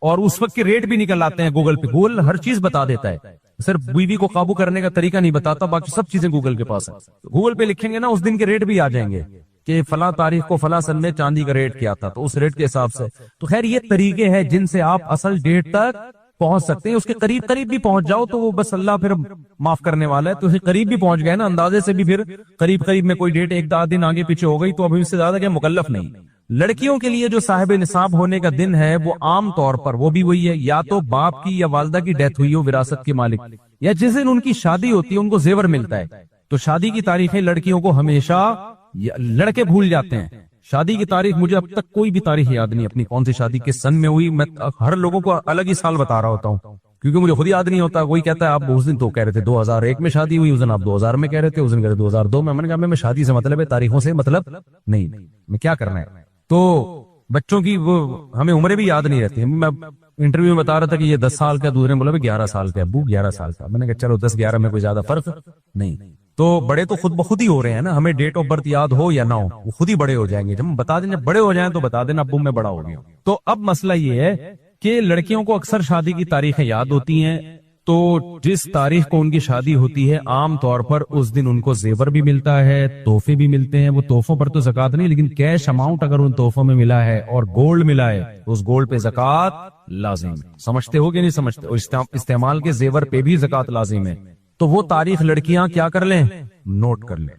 اور اس وقت کے ریٹ بھی نکل آتے ہیں گوگل پہ. گوگل ہر چیز بتا دیتا ہے, صرف بیوی کو قابو کرنے کا طریقہ نہیں بتاتا, باقی سب چیزیں گوگل کے پاس ہے. گوگل پہ لکھیں گے نا اس دن کے ریٹ بھی آ جائیں گے کہ فلاں تاریخ کو فلاں سن میں چاندی کا ریٹ کیا تھا, تو اس ریٹ کے حساب سے. تو خیر یہ طریقے ہیں جن سے آپ اصل ڈیٹ تک پہنچ سکتے ہیں. اس کے قریب قریب بھی پہنچ جاؤ تو وہ بس اللہ پھر معاف کرنے والا ہے. تو اسے قریب بھی پہنچ گئے نا, اندازے سے بھی پھر قریب قریب میں کوئی ڈیٹ 1-2 دن آگے پیچھے ہو گئی تو ابھی اس سے زیادہ کیا مکلف نہیں. لڑکیوں کے لیے جو صاحب نصاب ہونے کا دن ہے وہ عام طور پر وہ بھی وہی ہے, یا تو باپ کی یا والدہ کی ڈیتھ ہوئی ہو وراثت کے مالک, یا جس دن ان کی شادی ہوتی ہے ان کو زیور ملتا ہے. تو شادی کی تاریخیں لڑکیوں کو ہمیشہ, لڑکے بھول جاتے ہیں شادی کی تاریخ. مجھے اب تک کوئی بھی تاریخ یاد نہیں اپنی کون سی شادی کس سن میں ہوئی. میں ہر لوگوں کو الگ ہی سال بتا رہا ہوتا ہوں کیونکہ مجھے خود یاد نہیں ہوتا. کوئی کہتا ہے آپ اس دن تو کہہ رہے تھے 2001 میں شادی ہوئی, اس دن آپ 2000 میں کہہ رہے تھے, اس دن کہہ رہے 2002 میں. میں نے کہا میں شادی سے مطلب ہے, تاریخوں سے مطلب نہیں, میں کیا کرنا ہے. تو بچوں کی وہ ہمیں عمریں بھی یاد نہیں رہتی. میں انٹرویو میں بتا رہا تھا کہ یہ 10 سال کا, دوسرے بولا 11 سال کا, ابو 11 سال کا. میں نے کہا چلو 10-11 میں کوئی زیادہ فرق نہیں. تو بڑے تو خود بخود ہی ہو رہے ہیں نا, ہمیں ڈیٹ آف برتھ یاد ہو یا نہ ہو وہ خود ہی بڑے ہو جائیں گے. جب بتا دیں جب بڑے ہو جائیں تو بتا دینا ابو میں بڑا ہو گیا. تو اب مسئلہ یہ ہے کہ لڑکیوں کو اکثر شادی کی تاریخیں یاد ہوتی ہیں, تو جس تاریخ کو ان کی شادی ہوتی ہے عام طور پر اس دن ان کو زیور بھی ملتا ہے, تحفے بھی ملتے ہیں. وہ تحفوں پر تو زکات نہیں, لیکن کیش اماؤنٹ اگر ان تحفوں میں ملا ہے اور گولڈ ملا ہے تو اس گولڈ پہ زکات لازم ہے. سمجھتے ہو کہ نہیں سمجھتے؟ اور استعمال کے زیور پہ بھی زکات لازم ہے. تو وہ تاریخ لڑکیاں کیا کر لیں, نوٹ کر لیں.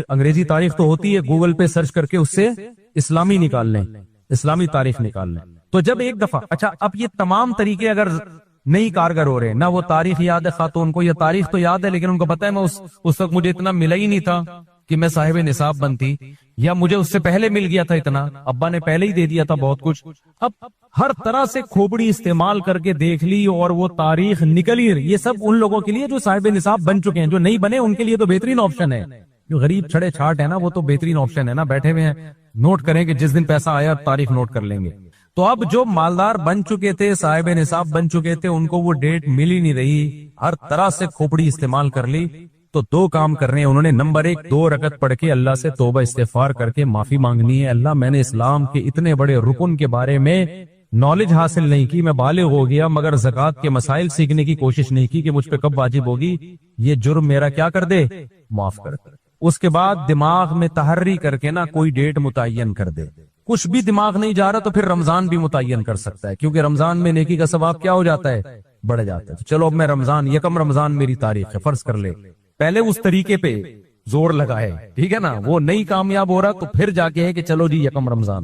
انگریزی تاریخ تو ہوتی ہے, گوگل پہ سرچ کر کے اس سے اسلامی نکال لیں, اسلامی تاریخ نکال لیں. تو جب ایک دفعہ, اچھا اب یہ تمام طریقے اگر نہیں کارگر ہو رہے, نہ وہ تاریخ یاد ہے خاتون کو, یا تاریخ تو یاد ہے لیکن ان کو پتا ہے میں اس وقت مجھے اتنا ملا ہی نہیں تھا کہ میں صاحب نصاب بنتی, یا مجھے اس سے پہلے مل گیا تھا اتنا, ابا نے پہلے ہی دے دیا تھا بہت کچھ. اب ہر طرح سے کھوپڑی استعمال کر کے دیکھ لی اور وہ تاریخ نکل ہی رہی. یہ سب ان لوگوں کے لیے جو صاحب نصاب بن چکے ہیں, جو نہیں بنے ان کے لیے تو بہترین آپشن ہے. جو غریب چھڑے چھاٹ ہے نا وہ تو بہترین آپشن ہے نا, بیٹھے ہوئے ہیں نوٹ کریں کہ جس دن پیسہ آیا تاریخ نوٹ کر لیں گے. تو اب جو مالدار بن چکے تھے, صاحب نصاب بن چکے تھے, ان کو وہ ڈیٹ مل ہی نہیں رہی, ہر طرح سے کھوپڑی استعمال کر لی. تو 2 کام کرنے ہیں انہوں نے. نمبر 1, 2 رکعت پڑھ کے اللہ سے توبہ استغفار کر کے معافی مانگنی ہے. اللہ میں نے اسلام کے اتنے بڑے رکن کے بارے میں نالج حاصل نہیں کی, میں بالغ ہو گیا مگر زکات کے مسائل سیکھنے کی کوشش نہیں کی کہ مجھ پہ کب واجب ہوگی, یہ جرم میرا کیا کر دے, معاف کر دے. اس کے بعد دماغ میں تحری کر کے نا کوئی ڈیٹ متعین کر دے. کچھ بھی دماغ نہیں جا رہا تو پھر رمضان بھی متعین کر سکتا ہے, کیونکہ رمضان میں نیکی کا ثواب کیا ہو جاتا ہے, بڑھ جاتا ہے. تو چلو اب میں رمضان, 1 رمضان میری تاریخ ہے, فرض کر لے. پہلے اس طریقے پہ زور لگائے, ٹھیک ہے نا. وہ نہیں کامیاب ہو رہا تو پھر جا کے ہے کہ چلو جی 1 رمضان.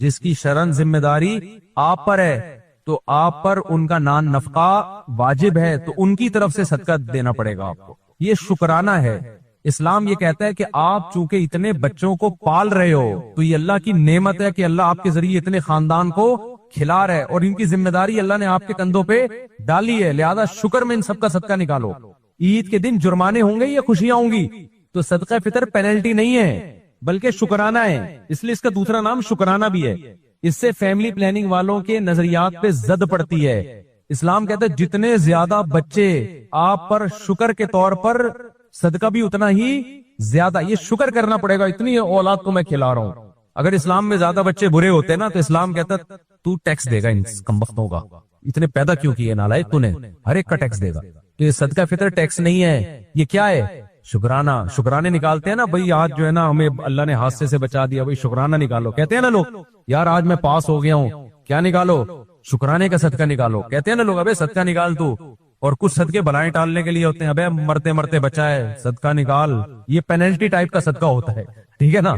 جس کی شرعن ذمہ داری آپ پر ہے تو آپ پر ان کا نان نفقہ واجب ہے، تو ان کی طرف سے صدقہ دینا پڑے گا آپ کو. یہ شکرانہ ہے. اسلام یہ کہتا ہے کہ آپ چونکہ اتنے بچوں کو پال رہے ہو تو یہ اللہ کی نعمت ہے کہ اللہ آپ کے ذریعے اتنے خاندان کو کھلا رہا ہے، اور ان کی ذمہ داری اللہ نے آپ کے کندھوں پہ ڈالی ہے، لہذا شکر میں ان سب کا صدقہ نکالو. عید کے دن جرمانے ہوں گے یا خوشیاں ہوں گی، تو صدقہ فطر پینلٹی نہیں ہے بلکہ شکرانہ ہے، اس لیے اس کا دوسرا نام شکرانہ بھی ہے. اس سے فیملی پلاننگ والوں کے نظریات پہ زد پڑتی ہے. اسلام کہتا ہے جتنے زیادہ بچے آپ پر شکر کے طور پر، صدقہ بھی اتنا ہی زیادہ. یہ شکر کرنا پڑے گا، اتنی اولاد کو میں کھلا رہا ہوں. اگر اسلام میں زیادہ بچے برے ہوتے نا تو اسلام کہتا تو ٹیکس دے گا ان کمبختوں کا، اتنے پیدا کیوں کیے نالائق، تو نے ہر ایک کا ٹیکس دے گا. تو یہ صدقہ فطر ٹیکس نہیں ہے، یہ کیا ہے؟ شکرانہ. شکرانے نکالتے ہیں نا بھائی، آج جو ہے نا ہمیں اللہ نے حادثے سے بچا دیا، بھائی شکرانہ نکالو. کہتے ہیں نا لوگ یار آج میں پاس ہو گیا ہوں، کیا نکالو؟ شکرانے کا صدقہ نکالو. کہتے ہیں نا لوگ ابے صدقہ نکال تو، اور کچھ صدقے بلائیں ٹالنے کے لیے ہوتے ہیں، ابے مرتے مرتے بچا ہے صدقہ نکال. یہ پینلٹی ٹائپ کا صدقہ ہوتا ہے، ٹھیک ہے نا.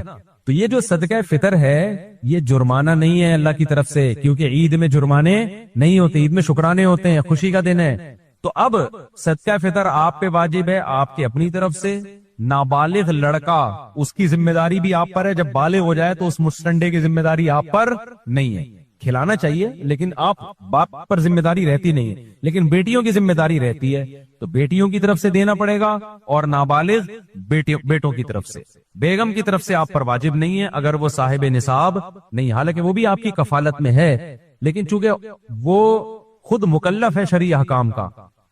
تو یہ جو صدقہ فطر ہے یہ جرمانہ نہیں ہے اللہ کی طرف سے، کیونکہ عید میں جرمانے نہیں ہوتے، عید میں شکرانے ہوتے ہیں، خوشی کا دن ہے. تو اب صدقہ فطر آپ پہ واجب ہے آپ کی اپنی طرف سے. نابالغ لڑکا اس کی ذمہ داری بھی آپ پر ہے، جب بالغ ہو جائے تو اس مستنڈے کی ذمہ داری آپ پر نہیں ہے. کھلانا چاہیے لیکن آپ باپ پر ذمہ داری رہتی نہیں ہے، لیکن بیٹیوں کی ذمہ داری رہتی ہے، تو بیٹیوں کی طرف سے دینا پڑے گا، اور نابالغ بیٹوں کی طرف سے. بیگم کی طرف سے آپ پر واجب نہیں ہے اگر وہ صاحب نصاب نہیں، حالانکہ وہ بھی آپ کی کفالت میں ہے، لیکن چونکہ وہ خود مکلف ہے شرعی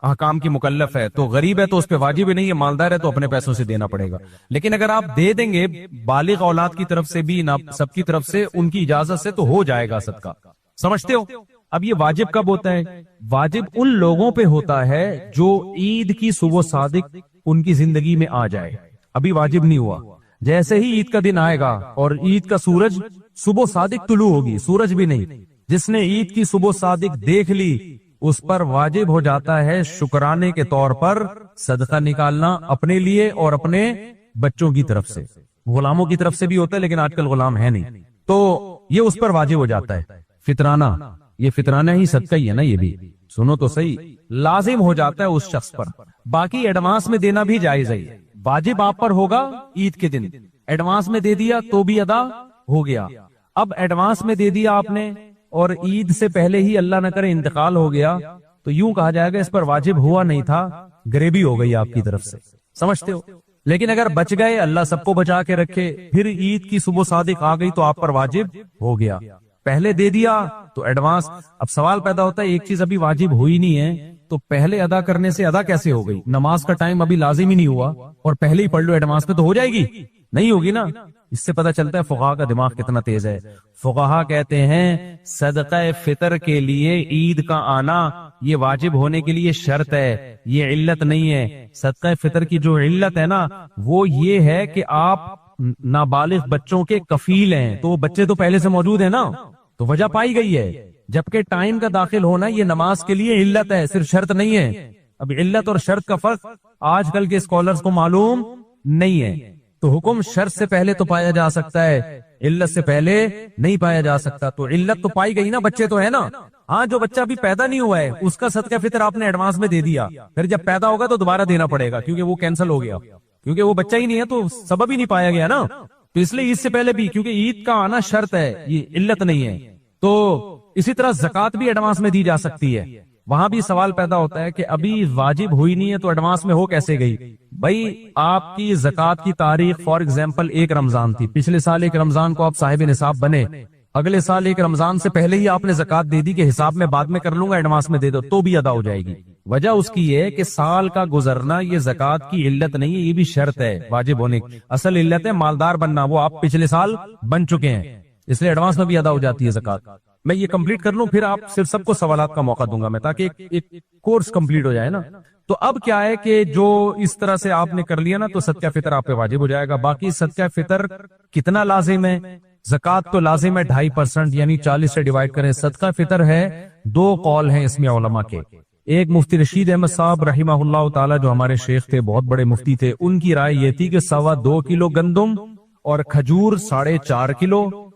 احکام کی مکلف ہے، تو غریب ہے تو اس پہ واجب ہی نہیں ہے، مالدار ہے تو اپنے پیسوں سے دینا پڑے گا. لیکن اگر آپ دے دیں گے بالغ اولاد کی طرف سے بھی، سب کی طرف سے، ان کی اجازت سے، تو ہو جائے گا صدقہ. سمجھتے ہو؟ اب یہ واجب کب ہوتا ہے؟ واجب ان لوگوں پہ ہوتا ہے جو عید کی صبح صادق ان کی زندگی میں آ جائے. ابھی واجب نہیں ہوا، جیسے ہی عید کا دن آئے گا اور عید کا سورج صبح صادق طلوع ہوگی، سورج بھی نہیں، جس نے عید کی صبح صادق دیکھ لی اس پر واجب ہو جاتا ہے شکرانے کے طور پر صدقہ نکالنا، اپنے لیے اور اپنے بچوں کی طرف سے. غلاموں کی طرف سے بھی ہوتا ہے لیکن آج کل غلام ہے نہیں، تو یہ اس پر واجب ہو جاتا ہے. فطرانہ، یہ فطرانہ ہی صدقہ ہی ہے نا، یہ بھی سنو تو صحیح، لازم ہو جاتا ہے اس شخص پر. باقی ایڈوانس میں دینا بھی جائز ہے، واجب آپ پر ہوگا عید کے دن، ایڈوانس میں دے دیا تو بھی ادا ہو گیا. اب ایڈوانس میں دے دیا آپ نے اور عید سے پہلے ہی اللہ نہ کرے انتقال ہو گیا، تو یوں کہا جائے گا اس پر واجب ہوا نہیں تھا، غریبی ہو گئی آپ کی طرف سے. سمجھتے ہو؟ لیکن اگر بچ گئے، اللہ سب کو بچا کے رکھے، پھر عید کی صبح صادق آ گئی تو آپ پر واجب ہو گیا. پہلے دے دیا تو ایڈوانس. اب سوال پیدا ہوتا ہے ایک چیز ابھی واجب ہوئی نہیں ہے تو پہلے ادا کرنے سے ادا کیسے ہو گئی؟ نماز کا ٹائم ابھی لازم ہی نہیں ہوا اور پہلے ہی پڑھ لو ایڈوانس میں، تو ہو جائے گی؟ نہیں ہوگی نا. اس سے پتہ چلتا ہے فقہا کا دماغ کتنا تیز ہے. فقہا کہتے ہیں صدقہ فطر کے لیے عید کا آنا یہ واجب ہونے کے لیے شرط ہے، یہ علت نہیں ہے. صدقہ فطر کی جو علت ہے نا وہ یہ ہے کہ آپ نابالغ بچوں کے کفیل ہیں، تو وہ بچے تو پہلے سے موجود ہیں نا، تو وجہ پائی گئی ہے. جبکہ ٹائم کا داخل ہونا یہ نماز کے لیے علت ہے، صرف شرط نہیں ہے. اب علت اور شرط کا فرق آج کل کے اسکالرز کو معلوم نہیں ہے. تو حکم شرط سے پہلے تو پایا جا سکتا ہے، علت سے پہلے نہیں پایا جا سکتا. تو علت تو پائی گئی نا، بچے تو ہے نا. ہاں جو بچہ ابھی پیدا نہیں ہوا ہے اس کا صدقہ فطر آپ نے ایڈوانس میں دے دیا، پھر جب پیدا ہوگا تو دوبارہ دینا پڑے گا کیونکہ وہ کینسل ہو گیا، کیونکہ وہ بچہ ہی نہیں ہے تو سبب ہی نہیں پایا گیا نا. تو اس لیے عید سے پہلے بھی، کیونکہ عید کا آنا شرط ہے، یہ علت نہیں ہے. تو اسی طرح زکوٰۃ بھی ایڈوانس میں دی جا سکتی ہے. وہاں بھی سوال پیدا ہوتا ہے کہ ابھی واجب ہوئی نہیں ہے تو ایڈوانس میں ہو کیسے گئی؟ بھائی آپ کی زکوٰۃ کی تاریخ فار ایگزامپل 1 رمضان تھی، پچھلے سال 1 رمضان کو آپ صاحب نصاب بنے، اگلے سال 1 رمضان سے پہلے ہی آپ نے زکوٰۃ دے دی کہ حساب میں بعد میں کر لوں گا، ایڈوانس میں دے دو، تو بھی ادا ہو جائے گی. وجہ اس کی یہ ہے کہ سال کا گزرنا یہ زکوٰۃ کی علت نہیں ہے، یہ بھی شرط ہے واجب ہونے کی. اصل علت ہے مالدار بننا، وہ آپ پچھلے سال بن چکے ہیں، اس لیے ایڈوانس میں بھی ادا ہو جاتی ہے زکوٰۃ. میں یہ کمپلیٹ کر لوں پھر آپ صرف سب کو سوالات کا موقع دوں گا میں، تاکہ ایک کورس کمپلیٹ ہو جائے نا. تو اب کیا ہے کہ جو اس طرح سے آپ نے کر لیا نا تو صدقہ فطر آپ پہ واجب ہو جائے گا. باقی صدقہ فطر کتنا لازم ہے؟ زکوٰۃ تو لازم ہے 2.5% یعنی 40 سے ڈیوائڈ کریں. صدقہ فطر ہے 2 قول ہیں اس میں علماء کے. ایک مفتی رشید احمد صاحب رحمہ اللہ تعالی جو ہمارے شیخ تھے، بہت بڑے مفتی تھے، ان کی رائے یہ تھی کہ 2.25 کلو گندم اور کھجور 4.5 کلو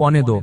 2.25,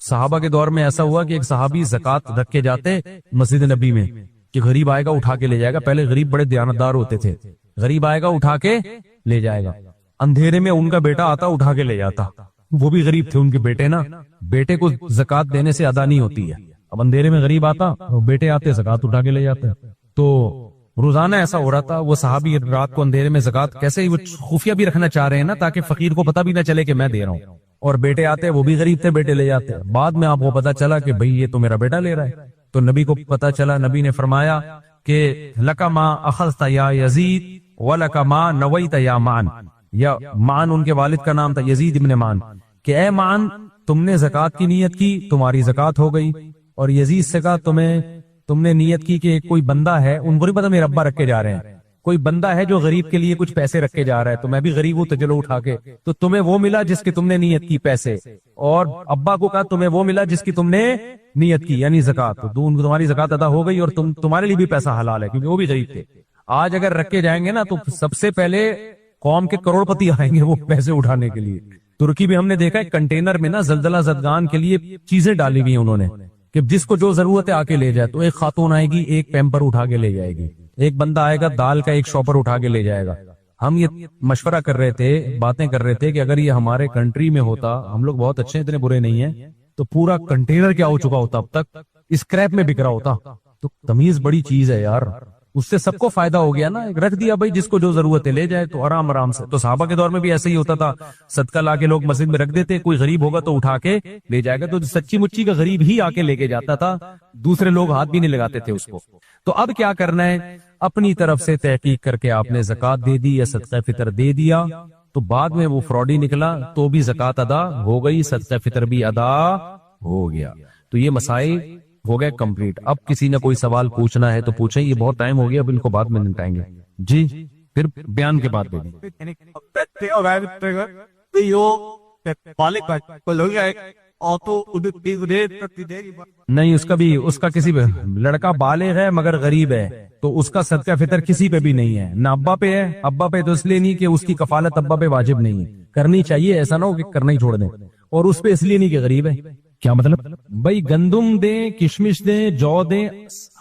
صحابہ کے دور میں ایسا ہوا کہ ایک صحابی زکات رکھ کے جاتے مسجد نبی میں کہ غریب آئے گا اٹھا کے لے جائے گا. پہلے غریب بڑے دیانتدار ہوتے تھے, غریب آئے گا اٹھا کے لے جائے گا. اندھیرے میں ان کا بیٹا آتا اٹھا کے لے جاتا, وہ بھی غریب تھے ان کے بیٹے نا, بیٹے کو زکات دینے سے ادا نہیں ہوتی ہے. اب اندھیرے میں غریب آتا, بیٹے آتے زکات اٹھا کے لے جاتے. تو روزانہ ایسا ہو رہا تھا. وہ صحابی رات کو اندھیرے میں زکات کیسے وہ خفیہ بھی رکھنا چاہ رہے ہیں نا, تاکہ فقیر کو پتہ بھی نہ چلے کہ میں دے رہا ہوں. اور بیٹے آتے, وہ بھی غریب تھے, بیٹے لے جاتے. بعد میں آپ کو پتا چلا کہ بھئی یہ تو میرا بیٹا لے رہا ہے. تو نبی کو پتا چلا, نبی نے فرمایا کہ لکا ما اخذت یا یزید ولکا ما نویت یا معن. یا معن ان کے والد کا نام تھا, یزید ابن معن, کہ اے معن تم نے زکات کی نیت کی, تمہاری زکات ہو گئی. اور یزید سے کہا تم نے نیت کی کہ کوئی بندہ ہے, ان کو نہیں پتا میرا ابا رکھ کے جا رہے ہیں, کوئی بندہ ہے جو غریب کے لیے کچھ پیسے رکھ کے جا رہا ہے, تو میں بھی غریب ہوں تو چلو اٹھا کے. تو تمہیں وہ ملا جس کی تم نے نیت کی پیسے, اور ابا کو کہا تمہیں وہ ملا جس کی تم نے نیت کی یعنی زکات. تو تمہاری زکات ادا ہو گئی, اور تمہارے لیے بھی پیسہ حلال ہے کیونکہ وہ بھی غریب تھے. آج اگر رکھ کے جائیں گے نا تو سب سے پہلے قوم کے کروڑ پتی آئیں گے وہ پیسے اٹھانے کے لیے. ترکی میں ہم نے دیکھا ہے کنٹینر میں نا زلزلہ زدگان کے لیے چیزیں ڈالی ہوئی ہیں انہوں نے, کہ جس کو جو ضرورت ہے آ کے لے جائے. تو ایک خاتون آئے گی, ایک پیمپر اٹھا کے لے جائے گی, ایک بندہ آئے گا دال کا ایک شاپر اٹھا کے لے جائے گا. ہم یہ مشورہ کر رہے تھے, باتیں کر رہے تھے کہ اگر یہ ہمارے کنٹری میں ہوتا, ہم لوگ بہت اچھے اتنے برے نہیں ہیں, تو پورا کنٹینر کیا ہو چکا ہوتا, اب تک اسکریپ میں بک رہا ہوتا. تو تمیز بڑی چیز ہے یار, اس سے سب کو فائدہ ہو گیا نا. رکھ دیا بھائی جس کو جو ضرورت ہے لے جائے, تو آرام آرام سے. تو صحابہ کے دور میں بھی ایسا ہی ہوتا تھا, صدقہ لا کے لوگ مسجد میں رکھ دیتے, کوئی غریب ہوگا تو اٹھا کے لے جائے گا. تو سچی مچی کا غریب ہی آ کے لے کے جاتا تھا, دوسرے لوگ ہاتھ بھی نہیں لگاتے تھے اس کو. تو اب کیا کرنا ہے, اپنی طرف سے تحقیق کر کے آپ نے زکات دے دی یا صدقہ فطر دے دیا, تو بعد میں وہ فراڈی نکلا تو بھی زکات ادا ہو گئی, صدقہ فطر بھی ادا ہو گیا. تو یہ مسائل ہو گئے کمپلیٹ. اب کسی نے کوئی سوال پوچھنا ہے تو پوچھیں, یہ بہت ٹائم ہو گیا, اب ان کو بعد میں نمٹائیں گے. جی پھر بیان کے بعد دے دیں. نہیں, اس کا کسی پہ, لڑکا بالغ ہے مگر غریب ہے, تو اس کا صدقہ فطر کسی پہ بھی نہیں ہے, نہ ابا پہ ہے. ابا پہ تو اس لیے نہیں کہ اس کی کفالت ابا پہ واجب نہیں ہے, کرنی چاہیے, ایسا نہ ہو کہ کرنا ہی چھوڑ دیں. اور اس پہ اس لیے نہیں کہ غریب ہے. کیا مطلب بھائی, گندم دیں, کشمش دیں, جو دیں,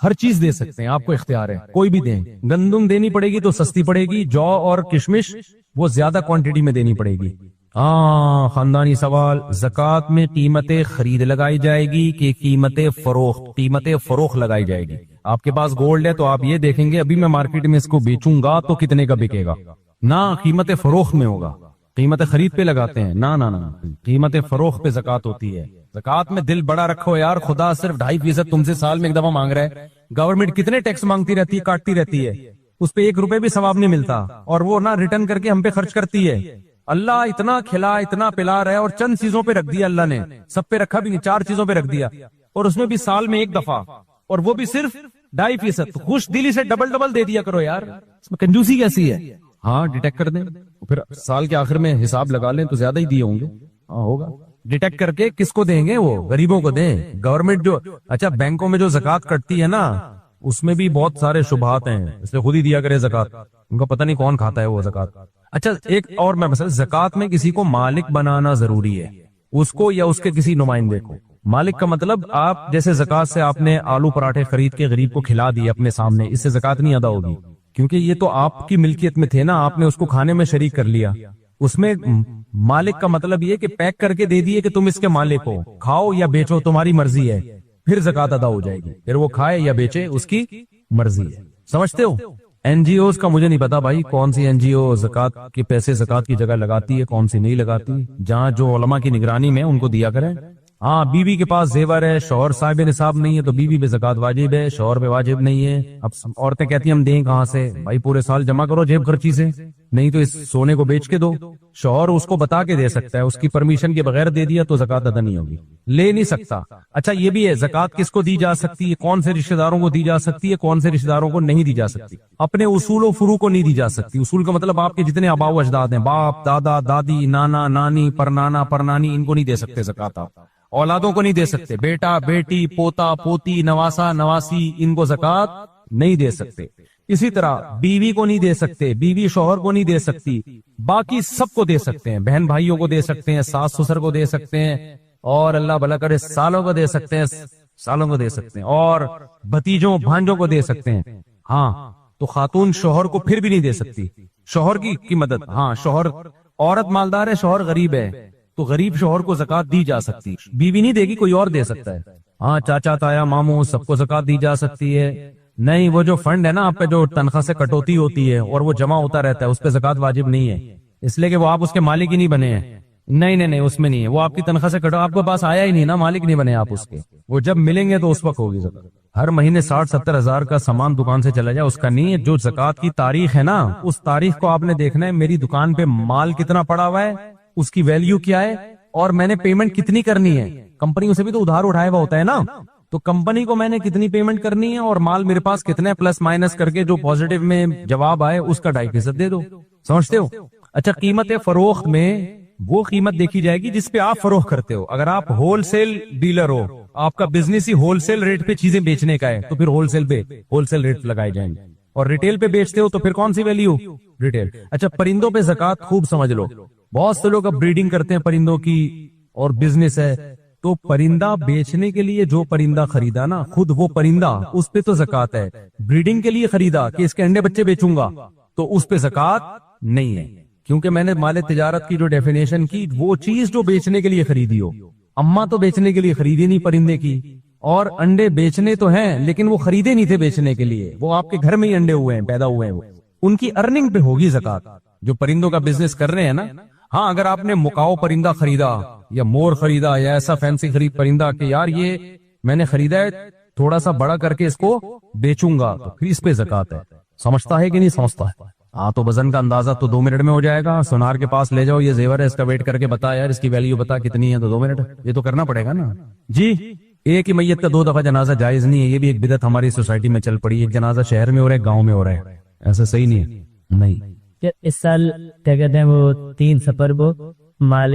ہر چیز دے سکتے ہیں, آپ کو اختیار ہے, کوئی بھی دیں. گندم دینی پڑے گی تو سستی پڑے گی, جو اور کشمش وہ زیادہ کوانٹٹی میں دینی پڑے گی. ہاں, خاندانی سوال, زکات میں قیمت خرید لگائی جائے گی کہ قیمت فروخت لگائی جائے گی؟ آپ کے پاس گولڈ ہے تو آپ یہ دیکھیں گے ابھی میں مارکیٹ میں اس کو بیچوں گا تو کتنے کا بکے گا. نہ, قیمت فروخت میں ہوگا. قیمت خرید پہ لگاتے ہیں, نہ, قیمت فروخت پہ زکات ہوتی ہے. زکات میں دل بڑا رکھو یار, خدا صرف 2.5% تم سے سال میں ایک دفعہ مانگ رہا ہے. گورنمنٹ کتنے ٹیکس مانگتی رہتی ہے, کاٹتی رہتی ہے, اس پہ 1 روپے بھی ثواب نہیں ملتا, اور وہ نہ ریٹرن کر کے ہم پہ خرچ کرتی ہے. اللہ اتنا کھلا, اتنا پلا رہا ہے, اور چند چیزوں پہ رکھ دیا اللہ نے, سب پہ رکھا بھی نہیں, 4 چیزوں پہ رکھ دیا, اور اس میں بھی سال میں 1 دفعہ, اور وہ بھی صرف 2.5%. خوش دلی سے ڈبل دے دیا کرو یار, اس میں کنجوسی کیسی ہے. ہاں, ڈیٹیکٹ کر دیں, پھر سال کے آخر میں حساب لگا لیں تو زیادہ ہی دیے ہوں گے. ہاں ہوگا, ڈیٹیکٹ کر کے کس کو دیں گے, وہ غریبوں کو دیں. گورنمنٹ جو, اچھا بینکوں میں جو زکات کٹتی ہے نا, اس میں بھی بہت سارے شبہات ہیں, اس لیے خود ہی دیا کرے زکات, ان کو پتہ نہیں کون کھاتا ہے وہ زکات. اچھا ایک اور میں مثلا, زکات میں کسی کو مالک بنانا ضروری ہے, اس کو یا اس کے کسی نمائندے کو. مالک کا مطلب آپ جیسے زکات سے آپ نے آلو پراٹھے خرید کے غریب کو کھلا دیے اپنے سامنے, اس سے زکات نہیں ادا ہوگی, کیونکہ یہ تو آپ کی ملکیت میں تھے نا, آپ نے اس کو کھانے میں شریک کر لیا. اس میں مالک کا مطلب یہ کہ پیک کر کے دے دیے کہ تم اس کے مالک ہو, کھاؤ یا بیچو تمہاری مرضی ہے, پھر زکات ادا ہو جائے گی. پھر وہ کھائے یا بیچے اس کی مرضی ہے. سمجھتے ہو؟ این جی اوز کا مجھے نہیں پتا بھائی, کون سی این جی او زکات کے پیسے زکات کی جگہ لگاتی ہے, کون سی نہیں لگاتی. جہاں جو علماء کی نگرانی میں ان کو دیا کریں. ہاں, بیوی کے پاس زیور ہے, شوہر صاحب نصاب نہیں ہے, تو بیوی پہ زکات واجب ہے, شوہر پہ واجب نہیں ہے. اب عورتیں کہتی ہیں ہم دیں کہاں سے, بھائی پورے سال جمع کرو جیب خرچی سے, نہیں تو اس سونے کو بیچ کے دو. شوہر اس کو بتا کے دے سکتا ہے, اس کی پرمیشن کے بغیر دے دیا تو زکات ادا نہیں ہوگی, لے نہیں سکتا. اچھا یہ بھی ہے, زکات کس کو دی جا سکتی ہے, کون سے رشتہ داروں کو دی جا سکتی ہے, کون سے رشتہ داروں کو نہیں دی جا سکتی. اپنے اصول و فروع کو نہیں دی جا سکتی. اصول کا مطلب آپ کے جتنے آباء و اجداد ہیں, باپ, دادا, دادی, نانا, نانی, پرنانا, پرنانی, ان کو نہیں دے سکتے زکات. آپ اولادوں کو نہیں دے سکتے, بیٹا, بیٹی, پوتا, پوتی, نواسا, نواسی, ان کو زکات نہیں دے سکتے. اسی طرح بیوی کو نہیں دے سکتے, بیوی شوہر کو نہیں دے سکتی, باقی سب کو دے سکتے ہیں, بہن بھائیوں کو دے سکتے ہیں, ساس سسر کو دے سکتے ہیں, اور اللہ بھلا کرے سالوں کو دے سکتے ہیں، سالوں کو دے سکتے ہیں، اور بھتیجوں بھانجوں کو دے سکتے ہیں۔ ہاں تو خاتون شوہر کو پھر بھی نہیں دے سکتی، شوہر کی مدد۔ ہاں شوہر، عورت مالدار ہے، شوہر غریب ہے، تو غریب شوہر کو زکات دی جا سکتی، بیوی نہیں دے گی، کوئی اور دے سکتا ہے۔ ہاں چاچا تایا ماموں سب کو زکات دی جا سکتی ہے۔ نہیں وہ جو فنڈ ہے نا آپ پہ، جو تنخواہ سے کٹوتی ہوتی ہے اور وہ جمع ہوتا رہتا ہے، اس پہ زکات واجب نہیں ہے، اس لیے کہ وہ آپ اس کے مالک ہی نہیں بنے ہیں۔ نہیں اس میں نہیں ہے، وہ آپ کی تنخواہ سے کٹو، آپ کے پاس آیا ہی نہیں نا، مالک نہیں بنے آپ اس کے، وہ جب ملیں گے تو اس وقت ہوگی زکات۔ ہر مہینے 60-70 ہزار کا سامان دکان سے چلا جائے، اس کا نہیں ہے۔ جو زکات کی تاریخ ہے نا، اس تاریخ کو آپ نے دیکھنا ہے، میری دکان پہ مال کتنا پڑا ہوا ہے، اس کی ویلیو کیا ہے، اور میں نے پیمنٹ کتنی کرنی ہے۔ کمپنیوں سے بھی تو ادھار اٹھایا ہوا ہوتا ہے نا، تو کمپنی کو میں نے کتنی پیمنٹ کرنی ہے، اور مال میرے پاس کتنا ہے، پلس مائنس کر کے جو پازیٹو میں جواب آئے اس کا 2.5% دے دو۔ سمجھتے ہو؟ اچھا، قیمت فروخت میں وہ قیمت دیکھی جائے گی جس پہ آپ فروخت کرتے ہو۔ اگر آپ ہول سیل ڈیلر ہو، آپ کا بزنس ہی ہول سیل ریٹ پہ چیزیں بیچنے کا ہے، تو پھر ہول سیل ریٹ لگائے جائیں گے۔ اور ریٹیل پہ بیچتے ہو تو پھر کون سی ویلیو؟ ریٹیل۔ اچھا، پرندوں پہ زکات خوب سمجھ لو، بہت سے لوگ اب بریڈنگ کرتے ہیں پرندوں کی اور بزنس ہے، تو پرندہ بیچنے کے لیے جو پرندہ خریدا نا، خود وہ پرندہ، اس پہ تو زکات ہے۔ بریڈنگ کے لیے خریدا کہ اس کے انڈے بچے بیچوں گا، تو اس پہ زکات نہیں ہے، کیونکہ میں نے مال تجارت کی جو ڈیفینیشن کی، وہ چیز جو بیچنے کے لیے خریدی ہو۔ اما تو بیچنے کے لیے خریدی نہیں پرندے کی، اور انڈے بیچنے تو ہیں لیکن وہ خریدے نہیں تھے بیچنے کے لیے، وہ آپ کے گھر میں ہی انڈے ہوئے ہیں، پیدا ہوئے ہیں، ان کی ارننگ پہ ہوگی زکات، جو پرندوں کا بزنس کر رہے ہیں نا۔ ہاں اگر آپ نے مکاؤ پرندہ خریدا یا مور خریدا یا ایسا فینسی خرید پرندہ کہ یار یہ میں نے خریدا ہے، تھوڑا سا بڑا کر کے اس کو بیچوں گا، تو پھر اس پہ زکات ہے۔ سمجھتا ہے کہ نہیں سمجھتا ہے؟ ہاں تو وزن کا اندازہ تو 2 منٹ میں ہو جائے گا، سونار کے پاس لے جاؤ، یہ زیور ہے، اس کا ویٹ کر کے بتا یار اس کی ویلیو بتا کتنی ہے، تو 2 منٹ یہ تو کرنا پڑے گا نا جی۔ ایک ہی میت کا 2 دفعہ جنازہ جائز نہیں ہے، یہ بھی ایک بدعت ہماری سوسائٹی میں چل پڑی ہے۔ ایک جنازہ شہر میں ہو رہا ہے، گاؤں میں ہو رہا ہے، ایسا صحیح نہیں ہے۔ نہیں اس سال کیا کہتے ہیں وہ 3 سفر وہ مال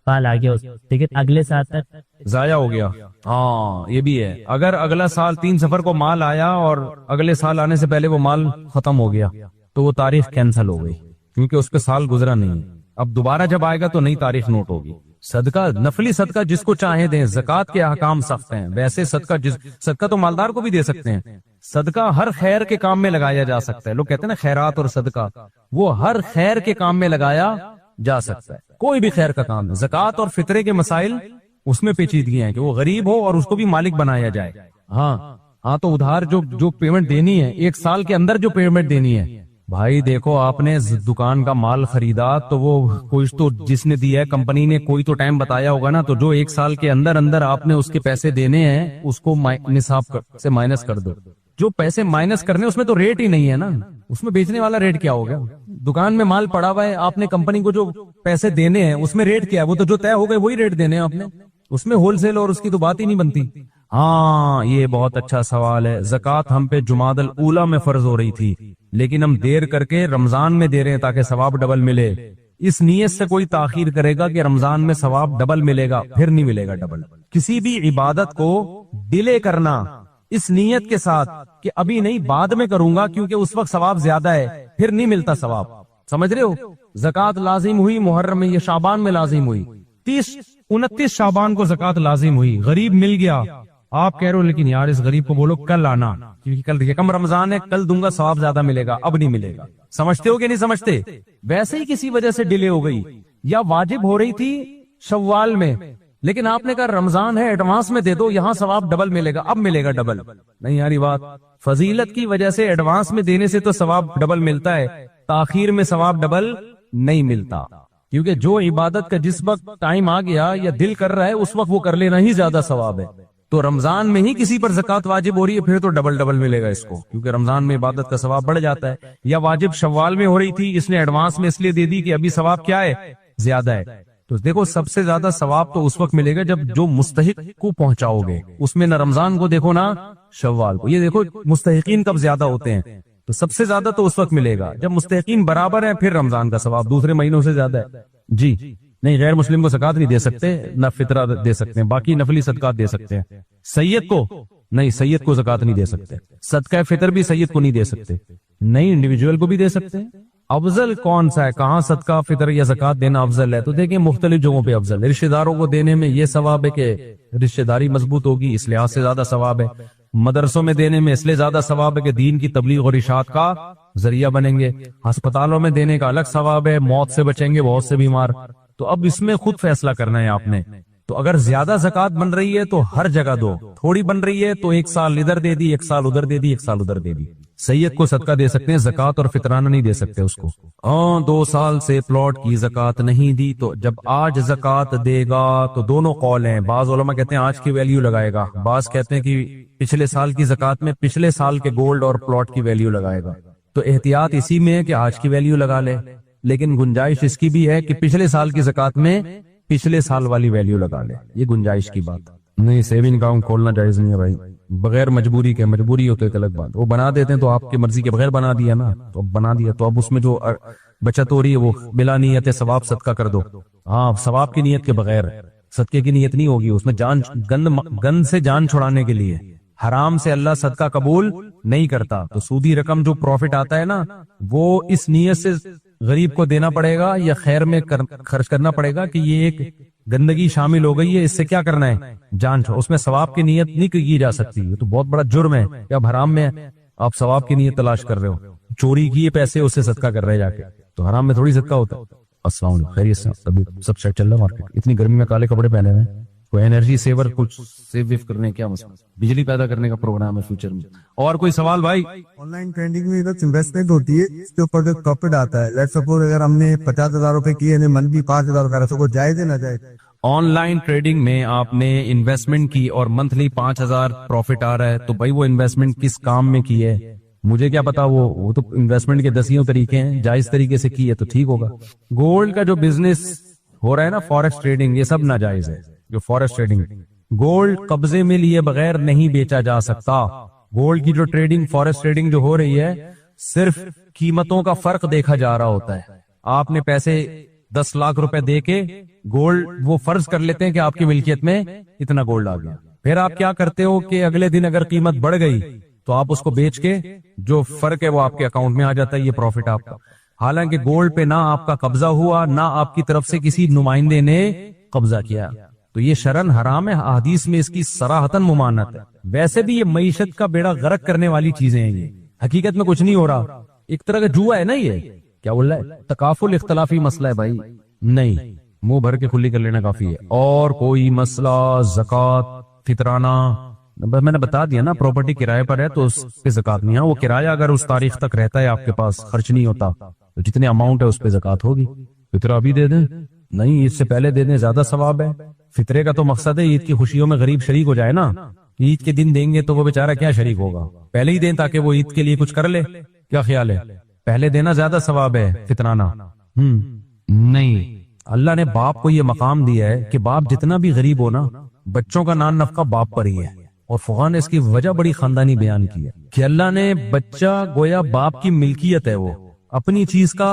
آ گیا، ٹھیک ہے، اگلے سال تک ضائع ہو گیا۔ ہاں یہ بھی ہے، اگر اگلا سال 3 سفر کو مال آیا اور اگلے سال آنے سے پہلے وہ مال ختم ہو گیا، تو وہ تاریخ کینسل ہو گئی، کیونکہ اس پہ سال گزرا نہیں۔ اب دوبارہ جب آئے گا تو نئی تاریخ نوٹ ہوگی۔ صدقہ، نفلی صدقہ جس کو چاہے دیں، زکات کے احکام سخت ہیں، ویسے صدقہ تو مالدار کو بھی دے سکتے ہیں۔ صدقہ ہر خیر کے کام میں لگایا جا سکتا ہے، لوگ کہتے ہیں نا خیرات اور صدقہ، وہ ہر خیر کے کام میں لگایا جا سکتا ہے، کوئی بھی خیر کا کام ہے۔ زکات اور فطرے کے مسائل اس میں پیچیدگی ہیں کہ وہ غریب ہو اور اس کو بھی مالک بنایا جائے۔ ہاں تو ادھار جو پیمنٹ دینی ہے، 1 سال کے اندر جو پیمنٹ دینی ہے، بھائی دیکھو آپ نے دکان کا مال خریدا تو وہ کچھ تو جس نے دیا ہے کمپنی نے کوئی تو ٹائم بتایا ہوگا نا، تو جو 1 سال کے اندر آپ نے اس کے پیسے دینے ہیں، اس کو نصاب سے مائنس کر دو۔ جو پیسے مائنس کرنے اس میں تو ریٹ ہی نہیں ہے نا، اس میں بیچنے والا ریٹ کیا ہو گیا؟ دکان میں مال پڑا ہوا ہے، آپ نے کمپنی کو جو پیسے دینے ہیں اس میں ریٹ کیا ہے؟ وہ تو جو طے ہو گئے وہی ریٹ دینے ہیں آپ نے، اس میں ہول سیل اور اس کی تو بات ہی نہیں بنتی۔ ہاں یہ بہت اچھا سوال ہے۔ زکات ہم پہ جمادی الاولیٰ میں فرض ہو رہی تھی، لیکن ہم دیر کر کے رمضان میں دے رہے ہیں تاکہ ثواب ڈبل ملے۔ اس نیت سے کوئی تاخیر کرے گا کہ رمضان میں ثواب ڈبل ملے گا، پھر نہیں ملے گا ڈبل۔ کسی بھی عبادت کو ڈیلے کرنا اس نیت کے ساتھ کہ ابھی نہیں بعد میں کروں گا کیونکہ اس وقت ثواب زیادہ ہے، پھر نہیں ملتا ثواب۔ سمجھ رہے ہو؟ زکات لازم ہوئی محرم میں، یہ شعبان میں لازم ہوئی، 29 شعبان کو زکات لازم ہوئی۔ غریب مل گیا، آپ کہہ رہے ہو لیکن یار اس غریب کو بولو کل آنا، کیونکہ کل دیکھیں کم رمضان ہے، کل دوں گا ثواب زیادہ ملے گا، اب نہیں ملے گا۔ سمجھتے ہو کہ نہیں سمجھتے؟ ویسے ہی کسی وجہ سے ڈیلے ہو گئی، یا واجب ہو رہی تھی شوال میں، لیکن آپ نے کہا رمضان ہے ایڈوانس میں دے دو، یہاں ثواب ڈبل ملے گا، اب ملے گا ڈبل۔ نہیں یاری بات، فضیلت کی وجہ سے ایڈوانس میں دینے سے تو ثواب ڈبل ملتا ہے، تاخیر میں ثواب ڈبل نہیں ملتا، کیونکہ جو عبادت کا جس وقت ٹائم آ گیا یا دل کر رہا ہے اس وقت وہ کر لینا ہی زیادہ ثواب ہے۔ تو رمضان میں ہی کسی پر زکات واجب ہو رہی ہے، پھر تو ڈبل ملے گا اس کو، کیونکہ رمضان میں عبادت کا ثواب بڑھ جاتا ہے۔ یا واجب شوال میں ہو رہی تھی، اس نے ایڈوانس میں اس لیے دے دی کہ ابھی ثواب کیا ہے، زیادہ ہے۔ تو دیکھو سب سے زیادہ ثواب تو اس وقت ملے گا جب جو مستحق کو پہنچاؤ گے، اس میں نہ رمضان کو دیکھو نہ شوال کو۔ یہ دیکھو مستحقین کب زیادہ ہوتے ہیں، تو سب سے زیادہ تو اس وقت ملے گا جب مستحقین برابر ہیں، پھر رمضان کا ثواب دوسرے مہینوں سے زیادہ ہے۔ جی نہیں، غیر مسلم کو زکات نہیں دے سکتے، نہ فطرہ دے سکتے ہیں، باقی نفلی صدقات دے سکتے ہیں۔ سید کو نہیں، سید کو زکات نہیں دے سکتے، صدقہ فطر بھی سید کو نہیں دے سکتے، نہیں انڈیویجول کو بھی دے سکتے ہیں، افضل کون سا ہے, کہاں صدقہ فطر یا زکات دینا افضل ہے؟ تو دیکھیں مختلف جگہوں پہ افضل ہے. رشتہ داروں کو دینے میں یہ ثواب ہے کہ رشتہ داری مضبوط ہوگی, اس لحاظ سے زیادہ ثواب ہے. مدرسوں میں دینے میں اس لیے زیادہ ثواب ہے کہ دین کی تبلیغ اور اشاعت کا ذریعہ بنیں گے. ہسپتالوں میں دینے کا الگ ثواب ہے, موت سے بچیں گے بہت سے بیمار. تو اب اس میں خود فیصلہ کرنا ہے آپ نے. تو اگر زیادہ زکات بن رہی ہے تو ہر جگہ دو, تھوڑی بن رہی ہے تو 1 سال ادھر دے دی, 1 سال ادھر دے دی, 1 سال ادھر دے دی. سید کو صدقہ دے سکتے ہیں, زکات اور فطرانہ نہیں دے سکتے اس کو. 2 سال سے پلاٹ کی زکات نہیں دی, تو جب آج زکات دے گا تو دونوں قول ہیں. بعض علماء کہتے ہیں آج کی ویلیو لگائے گا, بعض کہتے ہیں کہ پچھلے سال کی زکات میں پچھلے سال کے گولڈ اور پلاٹ کی ویلیو لگائے گا. تو احتیاط اسی میں ہے کہ آج کی ویلیو لگا لے, لیکن گنجائش اس کی بھی ہے کہ پچھلے سال کی زکات میں پچھلے سال والی ویلیو لگا لے. یہ گنجائش کی بات نہیں. سیونگ اکاؤنٹ کھولنا جائز نہیں ہے بھائی, بغیر مجبوری کے. مجبوری ہو تو ایک الگ بات, وہ بنا دیتے ہیں تو آپ کی مرضی کے بغیر بنا دیا نا, تو اب بنا دیا تو اب اس میں جو بچت ہو رہی ہے وہ بلا نیت ثواب صدقہ کر دو. ہاں ثواب کی نیت کے بغیر, صدقے کی نیت نہیں ہوگی اس میں. جان گند سے جان چھڑانے کے لیے. حرام سے اللہ صدقہ قبول نہیں کرتا. تو سودی رقم جو پروفٹ آتا ہے نا, وہ اس نیت سے غریب کو دینا پڑے گا یا خیر میں خرچ کرنا پڑے گا کہ یہ ایک گندگی شامل ہو گئی ہے, اس سے کیا کرنا ہے, جان چھوڑ. اس میں ثواب کی نیت نہیں کی جا سکتی. یہ تو بہت بڑا جرم ہے کہ اب حرام میں آپ ثواب کی نیت تلاش کر رہے ہو, چوری کیے پیسے اس سے صدقہ کر رہے جا کے. تو حرام میں تھوڑی صدقہ ہوتا ہے. السلام علیکم, خیریت سے؟ سب سیٹ چل رہا ہے مارکیٹ. اتنی گرمی میں کالے کپڑے پہنے ہوئے ہیں. کوئی انرجی سیور کچھ سیو کرنے کیا مسئلہ, بجلی پیدا کرنے کا پروگرام ہے فیوچر میں. اور کوئی سوال بھائی؟ آن لائن ٹریڈنگ میں انویسٹمنٹ ہوتی ہے, اس کے اوپر جو پروفٹ آتا ہے. لیٹس سپوز اگر ہم نے 50,000 روپے کیے, منتھلی 5,000 روپے, تو جائز ہے نہ جائز؟ آن لائن ٹریڈنگ میں آپ نے انویسٹمنٹ کی اور منتھلی 5,000 پروفٹ آ رہا ہے, تو بھائی وہ انویسٹمنٹ کس کام میں کی ہے مجھے کیا پتا. وہ تو انویسٹمنٹ کے 10 طریقے ہیں, جائز طریقے سے کی ہے تو ٹھیک ہوگا. گولڈ کا جو بزنس ہو رہا ہے نا, فارکس ٹریڈنگ, یہ سب ناجائز ہے. جو فارکس ٹریڈنگ, گولڈ قبضے میں لیے بغیر نہیں بیچا جا سکتا. گولڈ کی جو ٹریڈنگ, فارکس ٹریڈنگ جو ہو رہی ہے, صرف قیمتوں کا فرق دیکھا جا رہا ہوتا ہے. آپ نے پیسے 10 لاکھ روپے دے کے گولڈ, وہ فرض کر لیتے ہیں کہ آپ کی ملکیت میں اتنا گولڈ آ گیا. پھر آپ کیا کرتے ہو کہ اگلے دن اگر قیمت بڑھ گئی تو آپ اس کو بیچ کے جو فرق ہے وہ آپ کے اکاؤنٹ میں آ جاتا ہے, یہ پروفٹ آپ کا. حالانکہ گولڈ پہ نہ آپ کا قبضہ ہوا, نہ آپ کی طرف سے کسی نمائندے نے قبضہ کیا. تو یہ شرعن حرام ہے, حدیث میں اس کی صراحتاً ممانعت ہے. ویسے بھی یہ معیشت کا بیڑا غرق کرنے والی چیزیں ہیں. یہ حقیقت میں کچھ نہیں ہو رہا, ایک طرح کا جوا ہے نا. یہ کیا بول رہا ہے, تکافل اختلافی مسئلہ ہے بھائی. نہیں, منہ بھر کے کھلی کر لینا کافی ہے. اور کوئی مسئلہ زکات فطرانہ, میں نے بتا دیا نا, پراپرٹی کرائے پر ہے تو اس پہ زکات نہیں ہے. وہ کرایہ اگر اس تاریخ تک رہتا ہے آپ کے پاس, خرچ نہیں ہوتا, تو جتنے اماؤنٹ ہے اس پہ زکات ہوگی. فطرہ ابھی دے دیں, نہیں عید سے پہلے دے دیں, زیادہ ثواب ہے. فطرے کا تو مقصد ہے عید کی خوشیوں میں غریب شریک ہو جائے نا. عید کے دن دیں گے تو وہ بیچارہ کیا شریک ہوگا, پہلے ہی دیں تاکہ وہ عید کے لیے کچھ کر لے. کیا خیال ہے, پہلے دینا زیادہ ثواب ہے فطرانہ. نہیں, اللہ نے باپ کو یہ مقام دیا ہے کہ باپ جتنا بھی غریب ہو نا, بچوں کا نان نفقہ باپ پر ہی ہے. اور فقہاء نے اس کی وجہ بڑی خاندانی بیان کی ہے کہ اللہ نے بچہ گویا باپ کی ملکیت ہے, وہ اپنی چیز کا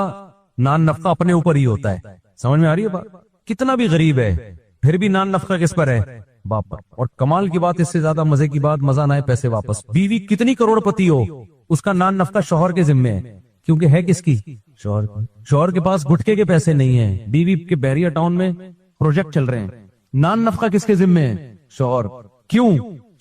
نان نفقہ اپنے اوپر ہی ہوتا ہے. سمجھ میں آ رہی ہے بات؟ کتنا بھی غریب ہے پھر بھی نان نفقہ کس پر ہے, باپ پر. اور کمال کی بات, اس سے زیادہ مزے کی بات, مزہ نہ آئے پیسے واپس. بیوی کتنی کروڑ پتی ہو, اس کا نان نفقہ شوہر کے ذمے ہے, کیونکہ ہے کس کی, شوہر کی. شوہر کے پاس گٹکے کے پیسے نہیں ہیں, بیوی کے بحریہ ٹاؤن میں پروجیکٹ چل رہے ہیں, نان نفقہ کس کے ذمے ہے, شوہر. کیوں,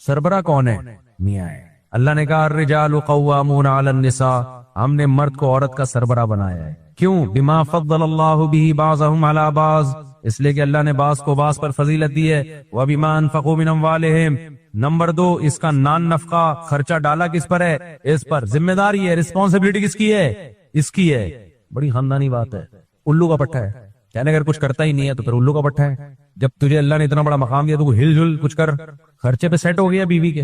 سربراہ کون ہے, میاں ہے. اللہ نے کہا الرجال قوامون علی النساء, ہم نے مرد کو عورت کا سربراہ بنایا ہے. کیوں, بما فضل اللہ به بعضهم علی بعض, اس لیے کہ اللہ نے بعض کو بعض پر فضیلت دی ہے. وبما انفقوا من اموالهم, نمبر 2, اس کا نان نفقہ خرچہ ڈالا کس پر ہے, اس پر. ذمہ داری ہے, رسپانسبلٹی کس کی ہے, اس کی ہے. بڑی خاندانی بات ہے. الو کا پٹھا ہے, یعنی اگر کچھ کرتا ہی نہیں ہے تو پھر الو کا پٹھا ہے. جب تجھے اللہ نے اتنا بڑا مقام دیا تو ہل جل کچھ کر, خرچے پہ سیٹ ہو گیا بیوی کے,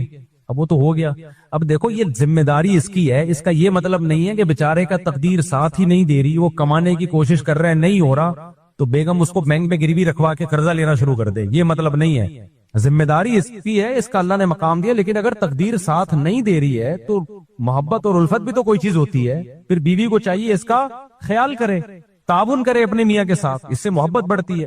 اب وہ تو ہو گیا. اب دیکھو یہ ذمہ داری اس کی ہے, اس کا یہ مطلب نہیں ہے کہ بیچارے کا تقدیر ساتھ ہی نہیں دے رہی, وہ کمانے کی کوشش کر رہا ہے, نہیں ہو رہا تو بیگم اس کو بینک میں گروی رکھوا کے قرضہ لینا شروع کر دے, یہ مطلب نہیں ہے. ذمہ داری اس کی ہے, اس کا اللہ نے مقام دیا. لیکن اگر تقدیر ساتھ نہیں دے رہی ہے تو محبت اور الفت بھی تو کوئی چیز ہوتی ہے. پھر بیوی کو چاہیے اس کا خیال کرے, تعاون کرے اپنے میاں کے ساتھ, اس سے محبت بڑھتی ہے.